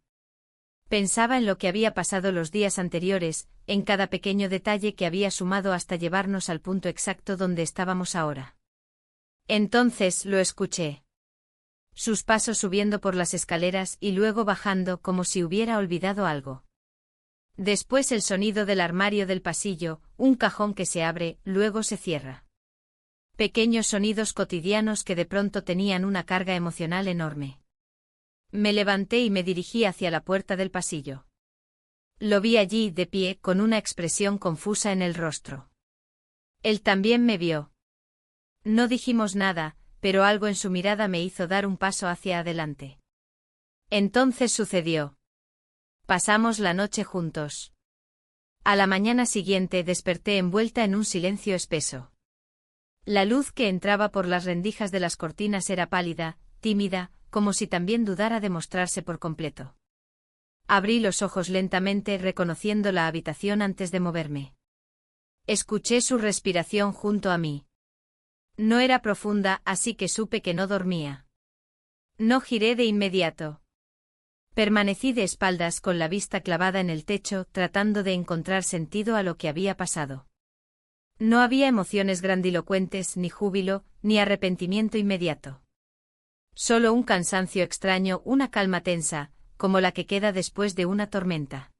Pensaba en lo que había pasado los días anteriores, en cada pequeño detalle que había sumado hasta llevarnos al punto exacto donde estábamos ahora. Entonces lo escuché. Sus pasos subiendo por las escaleras y luego bajando como si hubiera olvidado algo. Después el sonido del armario del pasillo, un cajón que se abre, luego se cierra. Pequeños sonidos cotidianos que de pronto tenían una carga emocional enorme. Me levanté y me dirigí hacia la puerta del pasillo. Lo vi allí, de pie, con una expresión confusa en el rostro. Él también me vio. No dijimos nada, pero algo en su mirada me hizo dar un paso hacia adelante. Entonces sucedió. Pasamos la noche juntos. A la mañana siguiente desperté envuelta en un silencio espeso. La luz que entraba por las rendijas de las cortinas era pálida, tímida, como si también dudara de mostrarse por completo. Abrí los ojos lentamente reconociendo la habitación antes de moverme. Escuché su respiración junto a mí. No era profunda, así que supe que no dormía. No giré de inmediato. Permanecí de espaldas con la vista clavada en el techo, tratando de encontrar sentido a lo que había pasado. No había emociones grandilocuentes, ni júbilo, ni arrepentimiento inmediato. Solo un cansancio extraño, una calma tensa, como la que queda después de una tormenta.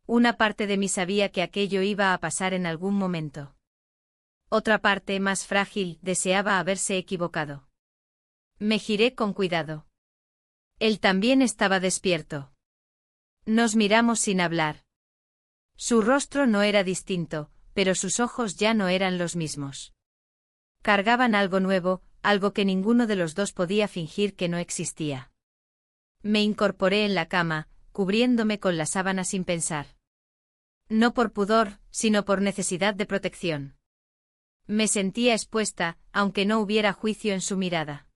Una parte de mí sabía que aquello iba a pasar en algún momento. Otra parte, más frágil, deseaba haberse equivocado. Me giré con cuidado. Él también estaba despierto. Nos miramos sin hablar. Su rostro no era distinto, pero sus ojos ya no eran los mismos. Cargaban algo nuevo, algo que ninguno de los dos podía fingir que no existía. Me incorporé en la cama, cubriéndome con la sábana sin pensar. No por pudor, sino por necesidad de protección. Me sentía expuesta, aunque no hubiera juicio en su mirada.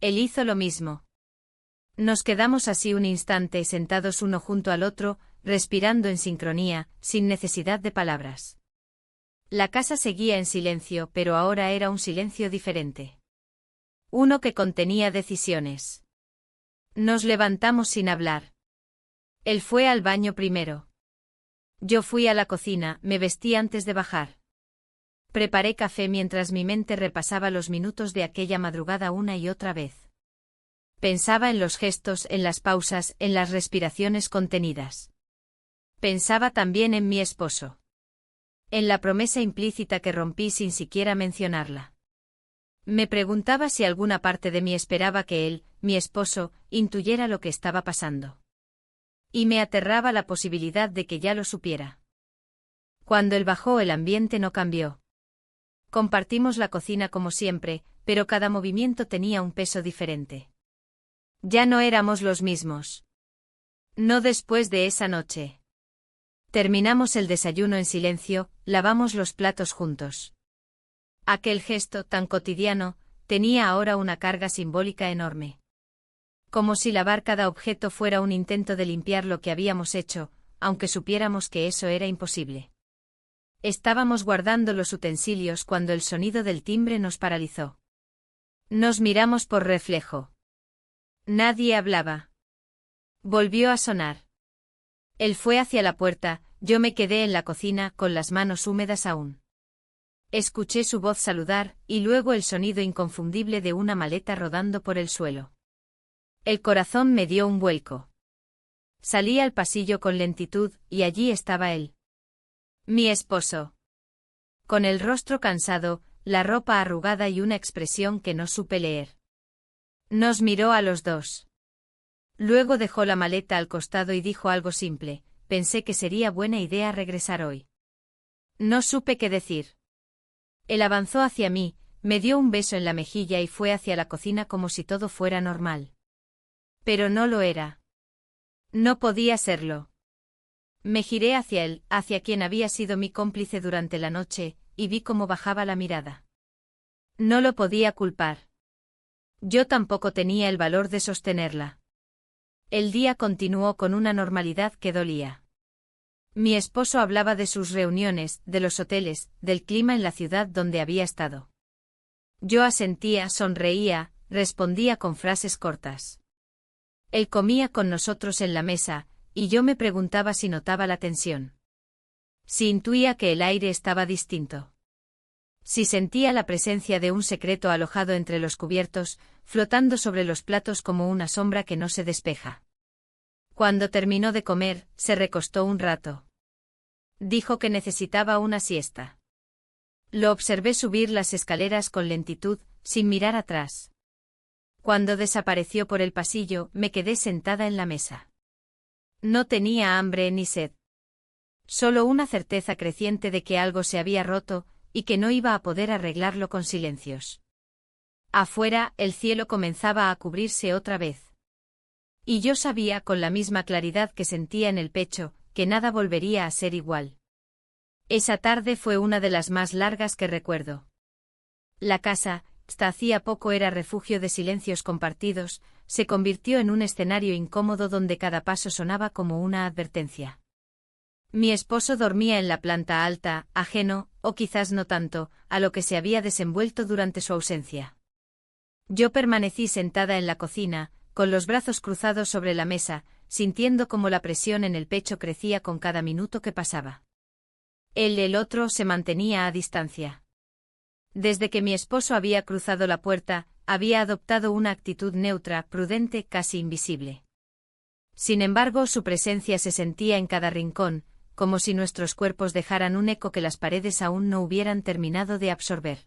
Él hizo lo mismo. Nos quedamos así un instante sentados uno junto al otro, respirando en sincronía, sin necesidad de palabras. La casa seguía en silencio, pero ahora era un silencio diferente. Uno que contenía decisiones. Nos levantamos sin hablar. Él fue al baño primero. Yo fui a la cocina, me vestí antes de bajar. Preparé café mientras mi mente repasaba los minutos de aquella madrugada una y otra vez. Pensaba en los gestos, en las pausas, en las respiraciones contenidas. Pensaba también en mi esposo. En la promesa implícita que rompí sin siquiera mencionarla. Me preguntaba si alguna parte de mí esperaba que él, mi esposo, intuyera lo que estaba pasando. Y me aterraba la posibilidad de que ya lo supiera. Cuando él bajó, el ambiente no cambió. Compartimos la cocina como siempre, pero cada movimiento tenía un peso diferente. Ya no éramos los mismos. No después de esa noche. Terminamos el desayuno en silencio, lavamos los platos juntos. Aquel gesto tan cotidiano tenía ahora una carga simbólica enorme. Como si lavar cada objeto fuera un intento de limpiar lo que habíamos hecho, aunque supiéramos que eso era imposible. Estábamos guardando los utensilios cuando el sonido del timbre nos paralizó. Nos miramos por reflejo. Nadie hablaba. Volvió a sonar. Él fue hacia la puerta, yo me quedé en la cocina con las manos húmedas aún. Escuché su voz saludar, y luego el sonido inconfundible de una maleta rodando por el suelo. El corazón me dio un vuelco. Salí al pasillo con lentitud, y allí estaba él. Mi esposo. Con el rostro cansado, la ropa arrugada y una expresión que no supe leer. Nos miró a los dos. Luego dejó la maleta al costado y dijo algo simple: pensé que sería buena idea regresar hoy. No supe qué decir. Él avanzó hacia mí, me dio un beso en la mejilla y fue hacia la cocina como si todo fuera normal. Pero no lo era. No podía serlo. Me giré hacia él, hacia quien había sido mi cómplice durante la noche, y vi cómo bajaba la mirada. No lo podía culpar. Yo tampoco tenía el valor de sostenerla. El día continuó con una normalidad que dolía. Mi esposo hablaba de sus reuniones, de los hoteles, del clima en la ciudad donde había estado. Yo asentía, sonreía, respondía con frases cortas. Él comía con nosotros en la mesa, y yo me preguntaba si notaba la tensión. Si intuía que el aire estaba distinto. Si sentía la presencia de un secreto alojado entre los cubiertos, flotando sobre los platos como una sombra que no se despeja. Cuando terminó de comer, se recostó un rato. Dijo que necesitaba una siesta. Lo observé subir las escaleras con lentitud, sin mirar atrás. Cuando desapareció por el pasillo, me quedé sentada en la mesa. No tenía hambre ni sed. Solo una certeza creciente de que algo se había roto, y que no iba a poder arreglarlo con silencios. Afuera, el cielo comenzaba a cubrirse otra vez. Y yo sabía con la misma claridad que sentía en el pecho, que nada volvería a ser igual. Esa tarde fue una de las más largas que recuerdo. La casa, hasta hacía poco era refugio de silencios compartidos, se convirtió en un escenario incómodo donde cada paso sonaba como una advertencia. Mi esposo dormía en la planta alta, ajeno, o quizás no tanto, a lo que se había desenvuelto durante su ausencia. Yo permanecí sentada en la cocina, con los brazos cruzados sobre la mesa, sintiendo cómo la presión en el pecho crecía con cada minuto que pasaba. El otro se mantenía a distancia. Desde que mi esposo había cruzado la puerta, había adoptado una actitud neutra, prudente, casi invisible. Sin embargo, su presencia se sentía en cada rincón, como si nuestros cuerpos dejaran un eco que las paredes aún no hubieran terminado de absorber.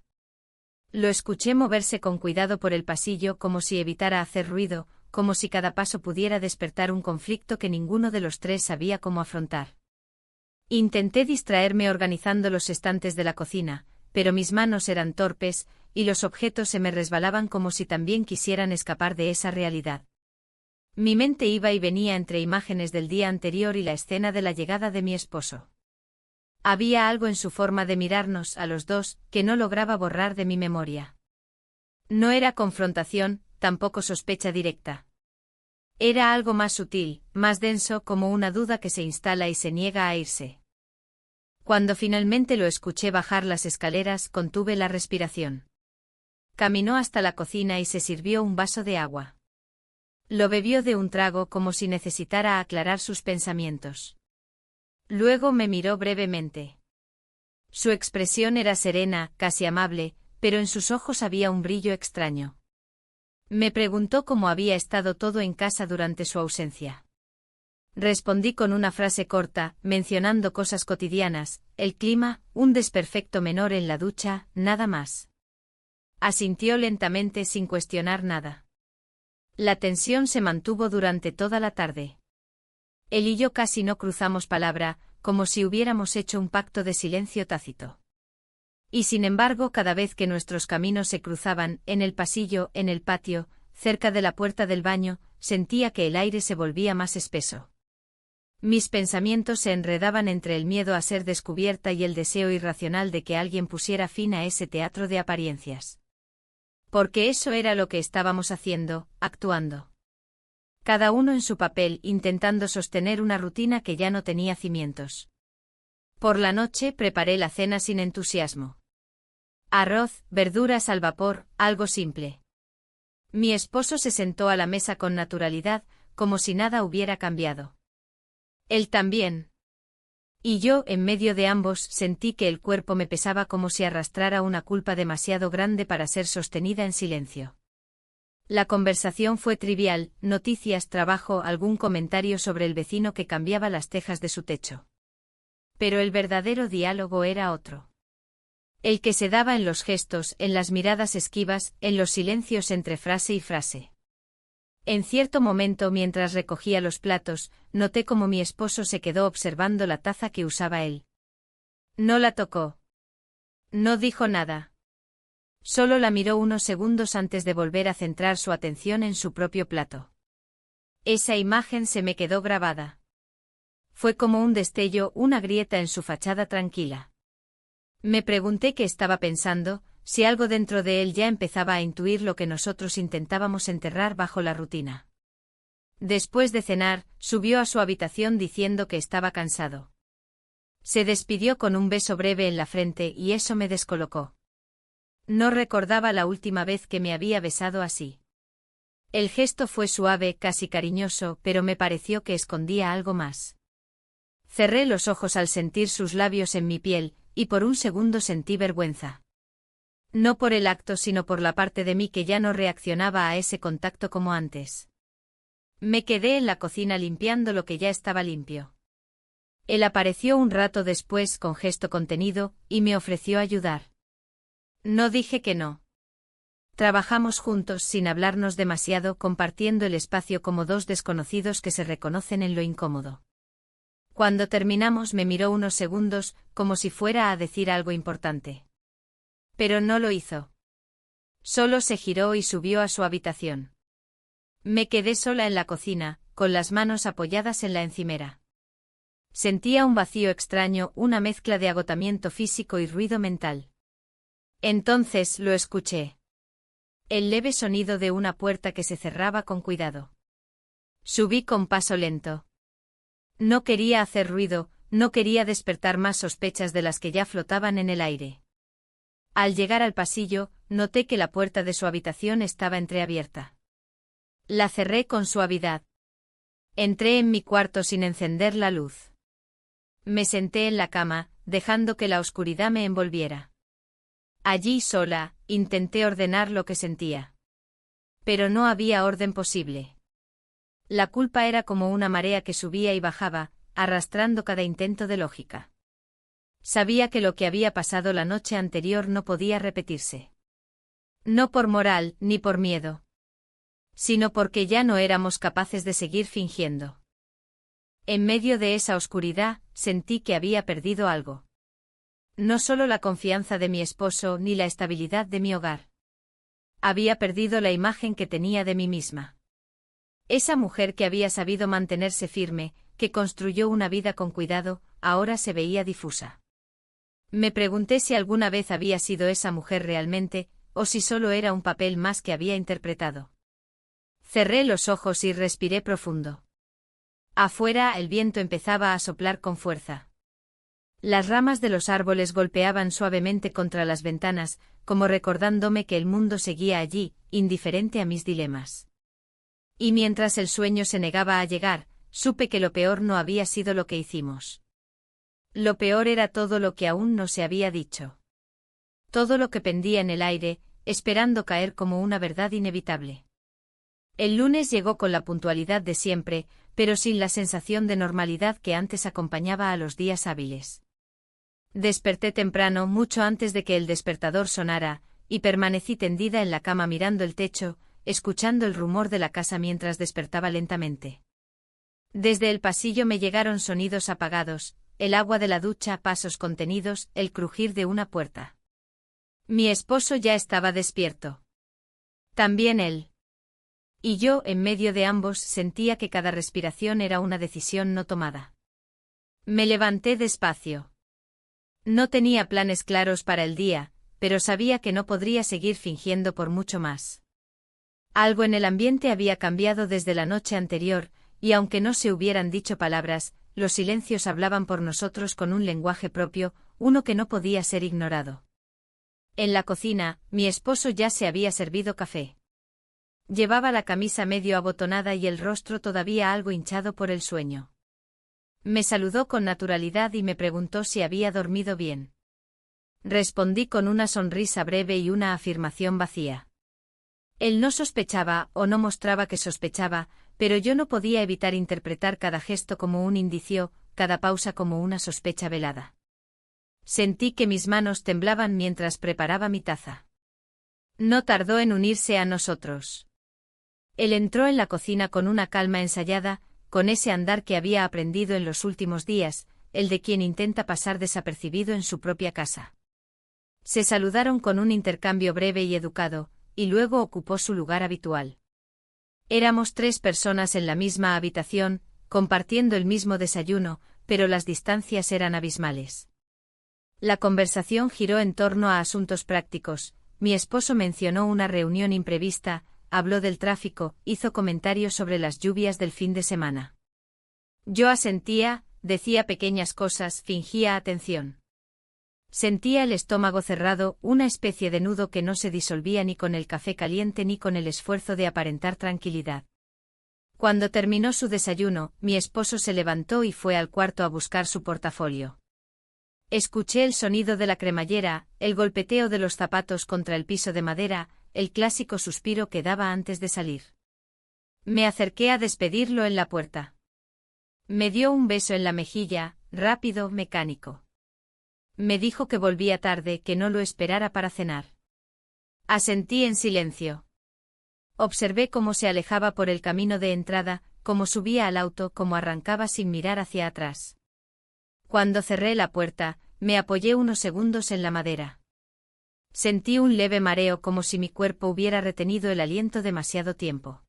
Lo escuché moverse con cuidado por el pasillo como si evitara hacer ruido, como si cada paso pudiera despertar un conflicto que ninguno de los tres sabía cómo afrontar. Intenté distraerme organizando los estantes de la cocina, pero mis manos eran torpes, y los objetos se me resbalaban como si también quisieran escapar de esa realidad. Mi mente iba y venía entre imágenes del día anterior y la escena de la llegada de mi esposo. Había algo en su forma de mirarnos a los dos que no lograba borrar de mi memoria. No era confrontación, tampoco sospecha directa. Era algo más sutil, más denso, como una duda que se instala y se niega a irse. Cuando finalmente lo escuché bajar las escaleras, contuve la respiración. Caminó hasta la cocina y se sirvió un vaso de agua. Lo bebió de un trago como si necesitara aclarar sus pensamientos. Luego me miró brevemente. Su expresión era serena, casi amable, pero en sus ojos había un brillo extraño. Me preguntó cómo había estado todo en casa durante su ausencia. Respondí con una frase corta, mencionando cosas cotidianas, el clima, un desperfecto menor en la ducha, nada más. Asintió lentamente sin cuestionar nada. La tensión se mantuvo durante toda la tarde. Él y yo casi no cruzamos palabra, como si hubiéramos hecho un pacto de silencio tácito. Y sin embargo, cada vez que nuestros caminos se cruzaban, en el pasillo, en el patio, cerca de la puerta del baño, sentía que el aire se volvía más espeso. Mis pensamientos se enredaban entre el miedo a ser descubierta y el deseo irracional de que alguien pusiera fin a ese teatro de apariencias. Porque eso era lo que estábamos haciendo, actuando. Cada uno en su papel, intentando sostener una rutina que ya no tenía cimientos. Por la noche preparé la cena sin entusiasmo. Arroz, verduras al vapor, algo simple. Mi esposo se sentó a la mesa con naturalidad, como si nada hubiera cambiado. Él también. Y yo, en medio de ambos, sentí que el cuerpo me pesaba como si arrastrara una culpa demasiado grande para ser sostenida en silencio. La conversación fue trivial, noticias, trabajo, algún comentario sobre el vecino que cambiaba las tejas de su techo. Pero el verdadero diálogo era otro. El que se daba en los gestos, en las miradas esquivas, en los silencios entre frase y frase. En cierto momento, mientras recogía los platos, noté como mi esposo se quedó observando la taza que usaba él. No la tocó. No dijo nada. Solo la miró unos segundos antes de volver a centrar su atención en su propio plato. Esa imagen se me quedó grabada. Fue como un destello, una grieta en su fachada tranquila. Me pregunté qué estaba pensando, si algo dentro de él ya empezaba a intuir lo que nosotros intentábamos enterrar bajo la rutina. Después de cenar, subió a su habitación diciendo que estaba cansado. Se despidió con un beso breve en la frente y eso me descolocó. No recordaba la última vez que me había besado así. El gesto fue suave, casi cariñoso, pero me pareció que escondía algo más. Cerré los ojos al sentir sus labios en mi piel, y por un segundo sentí vergüenza. No por el acto, sino por la parte de mí que ya no reaccionaba a ese contacto como antes. Me quedé en la cocina limpiando lo que ya estaba limpio. Él apareció un rato después con gesto contenido, y me ofreció ayudar. No dije que no. Trabajamos juntos sin hablarnos demasiado, compartiendo el espacio como dos desconocidos que se reconocen en lo incómodo. Cuando terminamos me miró unos segundos, como si fuera a decir algo importante. Pero no lo hizo. Solo se giró y subió a su habitación. Me quedé sola en la cocina, con las manos apoyadas en la encimera. Sentía un vacío extraño, una mezcla de agotamiento físico y ruido mental. Entonces lo escuché. El leve sonido de una puerta que se cerraba con cuidado. Subí con paso lento. No quería hacer ruido, no quería despertar más sospechas de las que ya flotaban en el aire. Al llegar al pasillo, noté que la puerta de su habitación estaba entreabierta. La cerré con suavidad. Entré en mi cuarto sin encender la luz. Me senté en la cama, dejando que la oscuridad me envolviera. Allí sola, intenté ordenar lo que sentía. Pero no había orden posible. La culpa era como una marea que subía y bajaba, arrastrando cada intento de lógica. Sabía que lo que había pasado la noche anterior no podía repetirse. No por moral, ni por miedo. Sino porque ya no éramos capaces de seguir fingiendo. En medio de esa oscuridad, sentí que había perdido algo. No solo la confianza de mi esposo ni la estabilidad de mi hogar. Había perdido la imagen que tenía de mí misma. Esa mujer que había sabido mantenerse firme, que construyó una vida con cuidado, ahora se veía difusa. Me pregunté si alguna vez había sido esa mujer realmente, o si solo era un papel más que había interpretado. Cerré los ojos y respiré profundo. Afuera el viento empezaba a soplar con fuerza. Las ramas de los árboles golpeaban suavemente contra las ventanas, como recordándome que el mundo seguía allí, indiferente a mis dilemas. Y mientras el sueño se negaba a llegar, supe que lo peor no había sido lo que hicimos. Lo peor era todo lo que aún no se había dicho. Todo lo que pendía en el aire, esperando caer como una verdad inevitable. El lunes llegó con la puntualidad de siempre, pero sin la sensación de normalidad que antes acompañaba a los días hábiles. Desperté temprano, mucho antes de que el despertador sonara, y permanecí tendida en la cama mirando el techo, escuchando el rumor de la casa mientras despertaba lentamente. Desde el pasillo me llegaron sonidos apagados, el agua de la ducha, pasos contenidos, el crujir de una puerta. Mi esposo ya estaba despierto. También él. Y yo, en medio de ambos, sentía que cada respiración era una decisión no tomada. Me levanté despacio. No tenía planes claros para el día, pero sabía que no podría seguir fingiendo por mucho más. Algo en el ambiente había cambiado desde la noche anterior, y aunque no se hubieran dicho palabras, los silencios hablaban por nosotros con un lenguaje propio, uno que no podía ser ignorado. En la cocina, mi esposo ya se había servido café. Llevaba la camisa medio abotonada y el rostro todavía algo hinchado por el sueño. Me saludó con naturalidad y me preguntó si había dormido bien. Respondí con una sonrisa breve y una afirmación vacía. Él no sospechaba o no mostraba que sospechaba, pero yo no podía evitar interpretar cada gesto como un indicio, cada pausa como una sospecha velada. Sentí que mis manos temblaban mientras preparaba mi taza. No tardó en unirse a nosotros. Él entró en la cocina con una calma ensayada, con ese andar que había aprendido en los últimos días, el de quien intenta pasar desapercibido en su propia casa. Se saludaron con un intercambio breve y educado, y luego ocupó su lugar habitual. Éramos 3 personas en la misma habitación, compartiendo el mismo desayuno, pero las distancias eran abismales. La conversación giró en torno a asuntos prácticos. Mi esposo mencionó una reunión imprevista, habló del tráfico, hizo comentarios sobre las lluvias del fin de semana. Yo asentía, decía pequeñas cosas, fingía atención. Sentía el estómago cerrado, una especie de nudo que no se disolvía ni con el café caliente ni con el esfuerzo de aparentar tranquilidad. Cuando terminó su desayuno, mi esposo se levantó y fue al cuarto a buscar su portafolio. Escuché el sonido de la cremallera, el golpeteo de los zapatos contra el piso de madera, el clásico suspiro que daba antes de salir. Me acerqué a despedirlo en la puerta. Me dio un beso en la mejilla, rápido, mecánico. Me dijo que volvía tarde, que no lo esperara para cenar. Asentí en silencio. Observé cómo se alejaba por el camino de entrada, cómo subía al auto, cómo arrancaba sin mirar hacia atrás. Cuando cerré la puerta, me apoyé unos segundos en la madera. Sentí un leve mareo como si mi cuerpo hubiera retenido el aliento demasiado tiempo.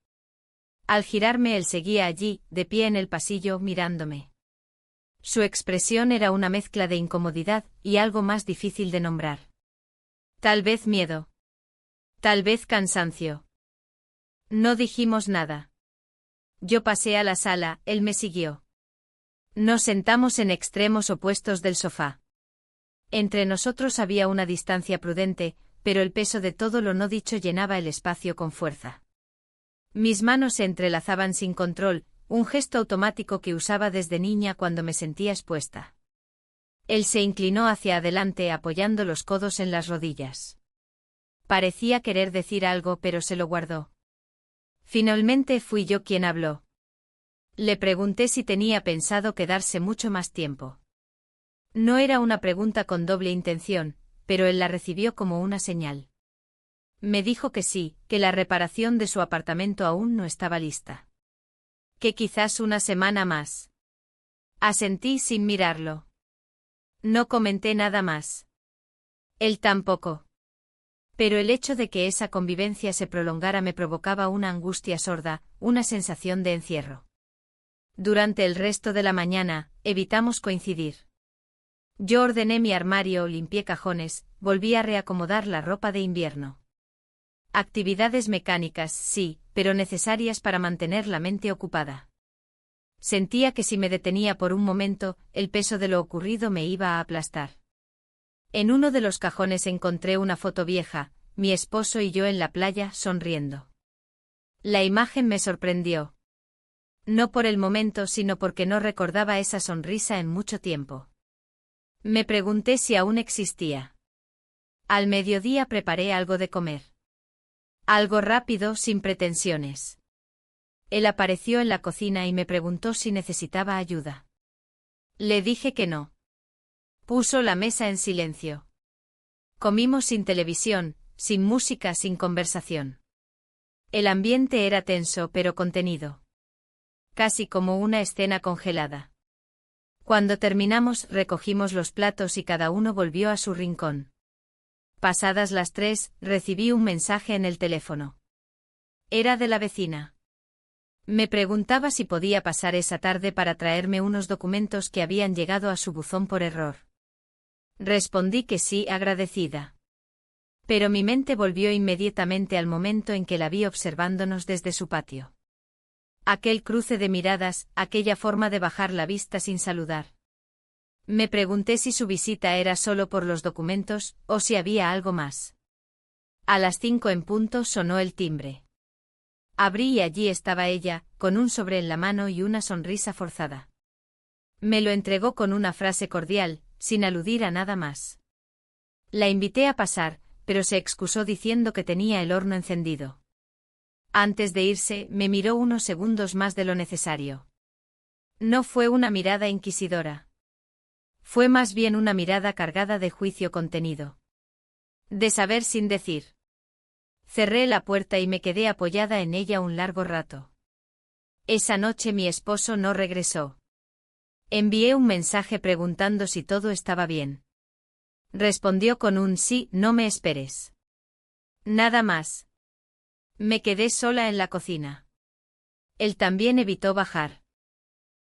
Al girarme él seguía allí, de pie en el pasillo, mirándome. Su expresión era una mezcla de incomodidad y algo más difícil de nombrar. Tal vez miedo. Tal vez cansancio. No dijimos nada. Yo pasé a la sala, él me siguió. Nos sentamos en extremos opuestos del sofá. Entre nosotros había una distancia prudente, pero el peso de todo lo no dicho llenaba el espacio con fuerza. Mis manos se entrelazaban sin control, un gesto automático que usaba desde niña cuando me sentía expuesta. Él se inclinó hacia adelante apoyando los codos en las rodillas. Parecía querer decir algo, pero se lo guardó. Finalmente fui yo quien habló. Le pregunté si tenía pensado quedarse mucho más tiempo. No era una pregunta con doble intención, pero él la recibió como una señal. Me dijo que sí, que la reparación de su apartamento aún no estaba lista. Que quizás una semana más. Asentí sin mirarlo. No comenté nada más. Él tampoco. Pero el hecho de que esa convivencia se prolongara me provocaba una angustia sorda, una sensación de encierro. Durante el resto de la mañana, evitamos coincidir. Yo ordené mi armario, limpié cajones, volví a reacomodar la ropa de invierno. Actividades mecánicas, sí, pero necesarias para mantener la mente ocupada. Sentía que si me detenía por un momento, el peso de lo ocurrido me iba a aplastar. En uno de los cajones encontré una foto vieja, mi esposo y yo en la playa, sonriendo. La imagen me sorprendió. No por el momento, sino porque no recordaba esa sonrisa en mucho tiempo. Me pregunté si aún existía. Al mediodía preparé algo de comer. Algo rápido, sin pretensiones. Él apareció en la cocina y me preguntó si necesitaba ayuda. Le dije que no. Puso la mesa en silencio. Comimos sin televisión, sin música, sin conversación. El ambiente era tenso pero contenido. Casi como una escena congelada. Cuando terminamos, recogimos los platos y cada uno volvió a su rincón. Pasadas las 3, recibí un mensaje en el teléfono. Era de la vecina. Me preguntaba si podía pasar esa tarde para traerme unos documentos que habían llegado a su buzón por error. Respondí que sí, agradecida. Pero mi mente volvió inmediatamente al momento en que la vi observándonos desde su patio. Aquel cruce de miradas, aquella forma de bajar la vista sin saludar. Me pregunté si su visita era solo por los documentos, o si había algo más. A las 5 en punto sonó el timbre. Abrí y allí estaba ella, con un sobre en la mano y una sonrisa forzada. Me lo entregó con una frase cordial, sin aludir a nada más. La invité a pasar, pero se excusó diciendo que tenía el horno encendido. Antes de irse, me miró unos segundos más de lo necesario. No fue una mirada inquisidora. Fue más bien una mirada cargada de juicio contenido. De saber sin decir. Cerré la puerta y me quedé apoyada en ella un largo rato. Esa noche mi esposo no regresó. Envié un mensaje preguntando si todo estaba bien. Respondió con un sí, no me esperes. Nada más. Me quedé sola en la cocina. Él también evitó bajar.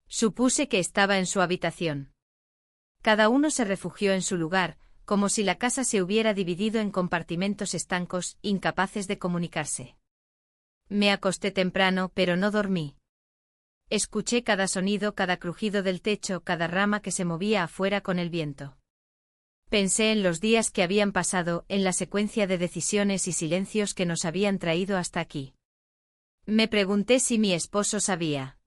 Supuse que estaba en su habitación. Cada uno se refugió en su lugar, como si la casa se hubiera dividido en compartimentos estancos, incapaces de comunicarse. Me acosté temprano, pero no dormí. Escuché cada sonido, cada crujido del techo, cada rama que se movía afuera con el viento. Pensé en los días que habían pasado, en la secuencia de decisiones y silencios que nos habían traído hasta aquí. Me pregunté si mi esposo sabía.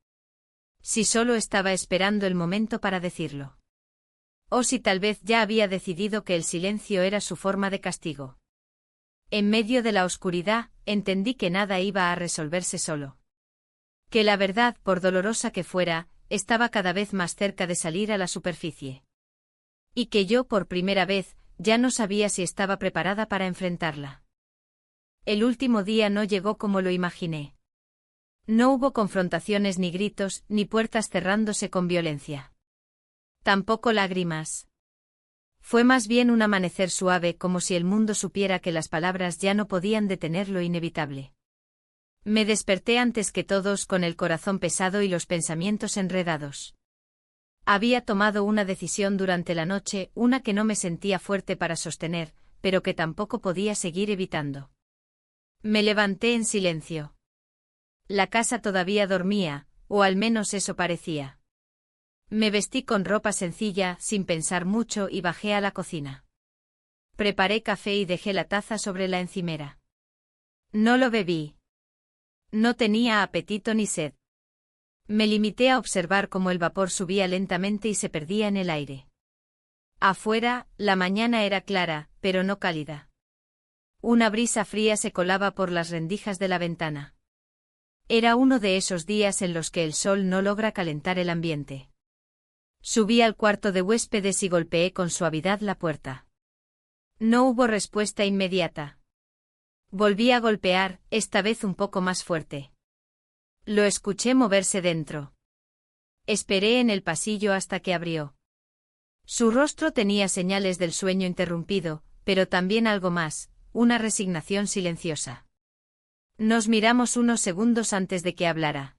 Si solo estaba esperando el momento para decirlo. O si tal vez ya había decidido que el silencio era su forma de castigo. En medio de la oscuridad, entendí que nada iba a resolverse solo. Que la verdad, por dolorosa que fuera, estaba cada vez más cerca de salir a la superficie. Y que yo, por primera vez, ya no sabía si estaba preparada para enfrentarla. El último día no llegó como lo imaginé. No hubo confrontaciones ni gritos, ni puertas cerrándose con violencia. Tampoco lágrimas. Fue más bien un amanecer suave, como si el mundo supiera que las palabras ya no podían detener lo inevitable. Me desperté antes que todos con el corazón pesado y los pensamientos enredados. Había tomado una decisión durante la noche, una que no me sentía fuerte para sostener, pero que tampoco podía seguir evitando. Me levanté en silencio. La casa todavía dormía, o al menos eso parecía. Me vestí con ropa sencilla, sin pensar mucho, y bajé a la cocina. Preparé café y dejé la taza sobre la encimera. No lo bebí. No tenía apetito ni sed. Me limité a observar cómo el vapor subía lentamente y se perdía en el aire. Afuera, la mañana era clara, pero no cálida. Una brisa fría se colaba por las rendijas de la ventana. Era uno de esos días en los que el sol no logra calentar el ambiente. Subí al cuarto de huéspedes y golpeé con suavidad la puerta. No hubo respuesta inmediata. Volví a golpear, esta vez un poco más fuerte. Lo escuché moverse dentro. Esperé en el pasillo hasta que abrió. Su rostro tenía señales del sueño interrumpido, pero también algo más, una resignación silenciosa. Nos miramos unos segundos antes de que hablara.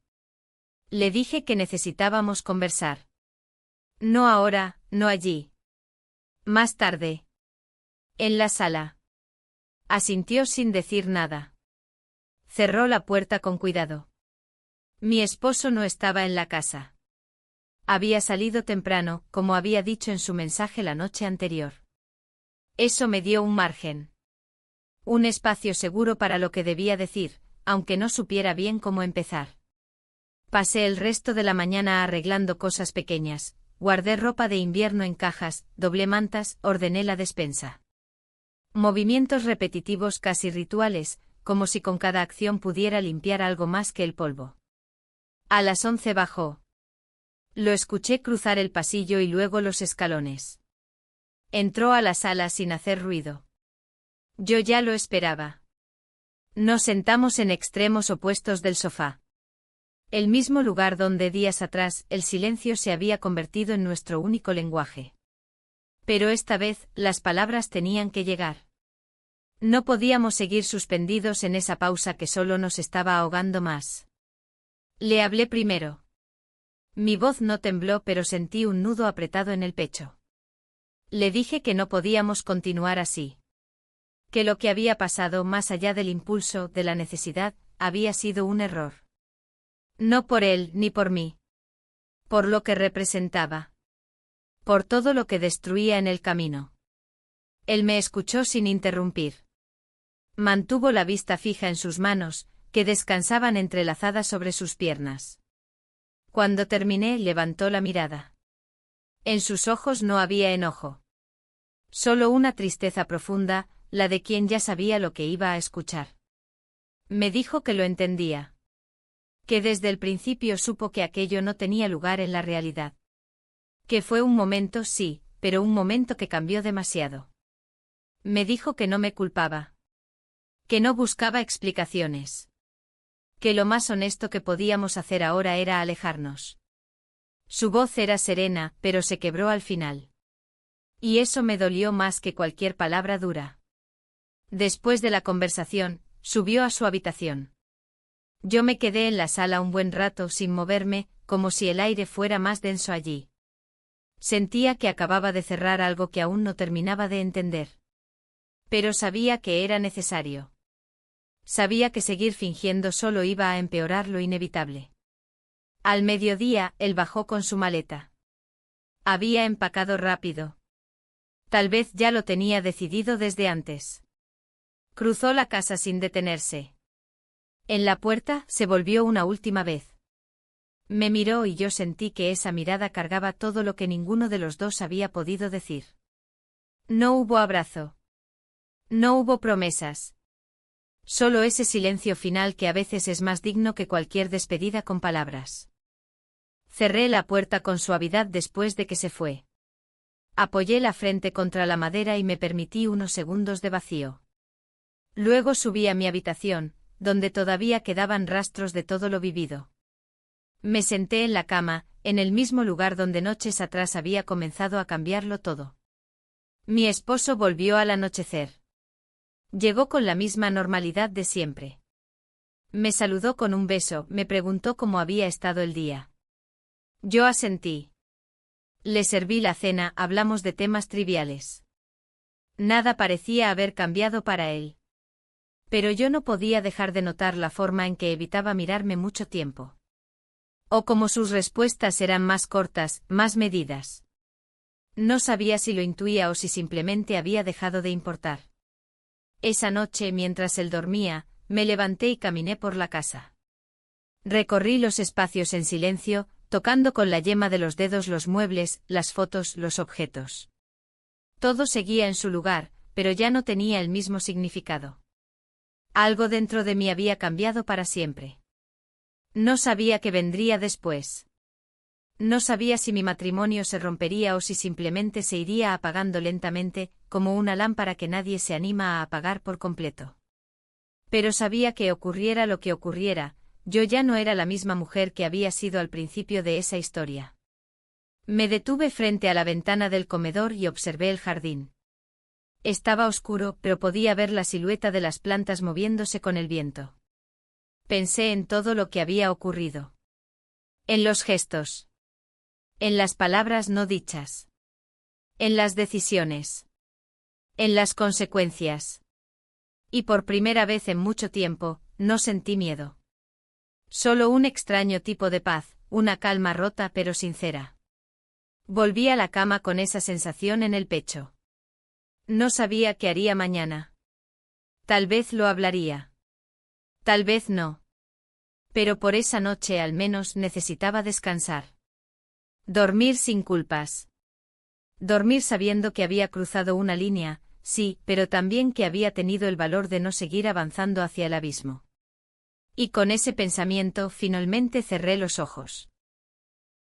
Le dije que necesitábamos conversar. No ahora, no allí. Más tarde. En la sala. Asintió sin decir nada. Cerró la puerta con cuidado. Mi esposo no estaba en la casa. Había salido temprano, como había dicho en su mensaje la noche anterior. Eso me dio un margen. Un espacio seguro para lo que debía decir, aunque no supiera bien cómo empezar. Pasé el resto de la mañana arreglando cosas pequeñas. Guardé ropa de invierno en cajas, doblé mantas, ordené la despensa. Movimientos repetitivos casi rituales, como si con cada acción pudiera limpiar algo más que el polvo. A las 11 bajó. Lo escuché cruzar el pasillo y luego los escalones. Entró a la sala sin hacer ruido. Yo ya lo esperaba. Nos sentamos en extremos opuestos del sofá. El mismo lugar donde días atrás el silencio se había convertido en nuestro único lenguaje. Pero esta vez las palabras tenían que llegar. No podíamos seguir suspendidos en esa pausa que solo nos estaba ahogando más. Le hablé primero. Mi voz no tembló, pero sentí un nudo apretado en el pecho. Le dije que no podíamos continuar así. Que lo que había pasado, más allá del impulso, de la necesidad, había sido un error. No por él ni por mí. Por lo que representaba. Por todo lo que destruía en el camino. Él me escuchó sin interrumpir. Mantuvo la vista fija en sus manos, que descansaban entrelazadas sobre sus piernas. Cuando terminé, levantó la mirada. En sus ojos no había enojo. Solo una tristeza profunda, la de quien ya sabía lo que iba a escuchar. Me dijo que lo entendía. Que desde el principio supo que aquello no tenía lugar en la realidad. Que fue un momento, sí, pero un momento que cambió demasiado. Me dijo que no me culpaba. Que no buscaba explicaciones. Que lo más honesto que podíamos hacer ahora era alejarnos. Su voz era serena, pero se quebró al final. Y eso me dolió más que cualquier palabra dura. Después de la conversación, subió a su habitación. Yo me quedé en la sala un buen rato sin moverme, como si el aire fuera más denso allí. Sentía que acababa de cerrar algo que aún no terminaba de entender. Pero sabía que era necesario. Sabía que seguir fingiendo solo iba a empeorar lo inevitable. Al mediodía, él bajó con su maleta. Había empacado rápido. Tal vez ya lo tenía decidido desde antes. Cruzó la casa sin detenerse. En la puerta, se volvió una última vez. Me miró y yo sentí que esa mirada cargaba todo lo que ninguno de los dos había podido decir. No hubo abrazo. No hubo promesas. Solo ese silencio final que a veces es más digno que cualquier despedida con palabras. Cerré la puerta con suavidad después de que se fue. Apoyé la frente contra la madera y me permití unos segundos de vacío. Luego subí a mi habitación, donde todavía quedaban rastros de todo lo vivido. Me senté en la cama, en el mismo lugar donde noches atrás había comenzado a cambiarlo todo. Mi esposo volvió al anochecer. Llegó con la misma normalidad de siempre. Me saludó con un beso, me preguntó cómo había estado el día. Yo asentí. Le serví la cena, hablamos de temas triviales. Nada parecía haber cambiado para él. Pero yo no podía dejar de notar la forma en que evitaba mirarme mucho tiempo. O como sus respuestas eran más cortas, más medidas. No sabía si lo intuía o si simplemente había dejado de importar. Esa noche, mientras él dormía, me levanté y caminé por la casa. Recorrí los espacios en silencio, tocando con la yema de los dedos los muebles, las fotos, los objetos. Todo seguía en su lugar, pero ya no tenía el mismo significado. Algo dentro de mí había cambiado para siempre. No sabía qué vendría después. No sabía si mi matrimonio se rompería o si simplemente se iría apagando lentamente, como una lámpara que nadie se anima a apagar por completo. Pero sabía que ocurriera lo que ocurriera, yo ya no era la misma mujer que había sido al principio de esa historia. Me detuve frente a la ventana del comedor y observé el jardín. Estaba oscuro, pero podía ver la silueta de las plantas moviéndose con el viento. Pensé en todo lo que había ocurrido. En los gestos. En las palabras no dichas. En las decisiones. En las consecuencias. Y por primera vez en mucho tiempo, no sentí miedo. Solo un extraño tipo de paz, una calma rota pero sincera. Volví a la cama con esa sensación en el pecho. No sabía qué haría mañana. Tal vez lo hablaría. Tal vez no. Pero por esa noche al menos necesitaba descansar. Dormir sin culpas. Dormir sabiendo que había cruzado una línea, sí, pero también que había tenido el valor de no seguir avanzando hacia el abismo. Y con ese pensamiento finalmente cerré los ojos.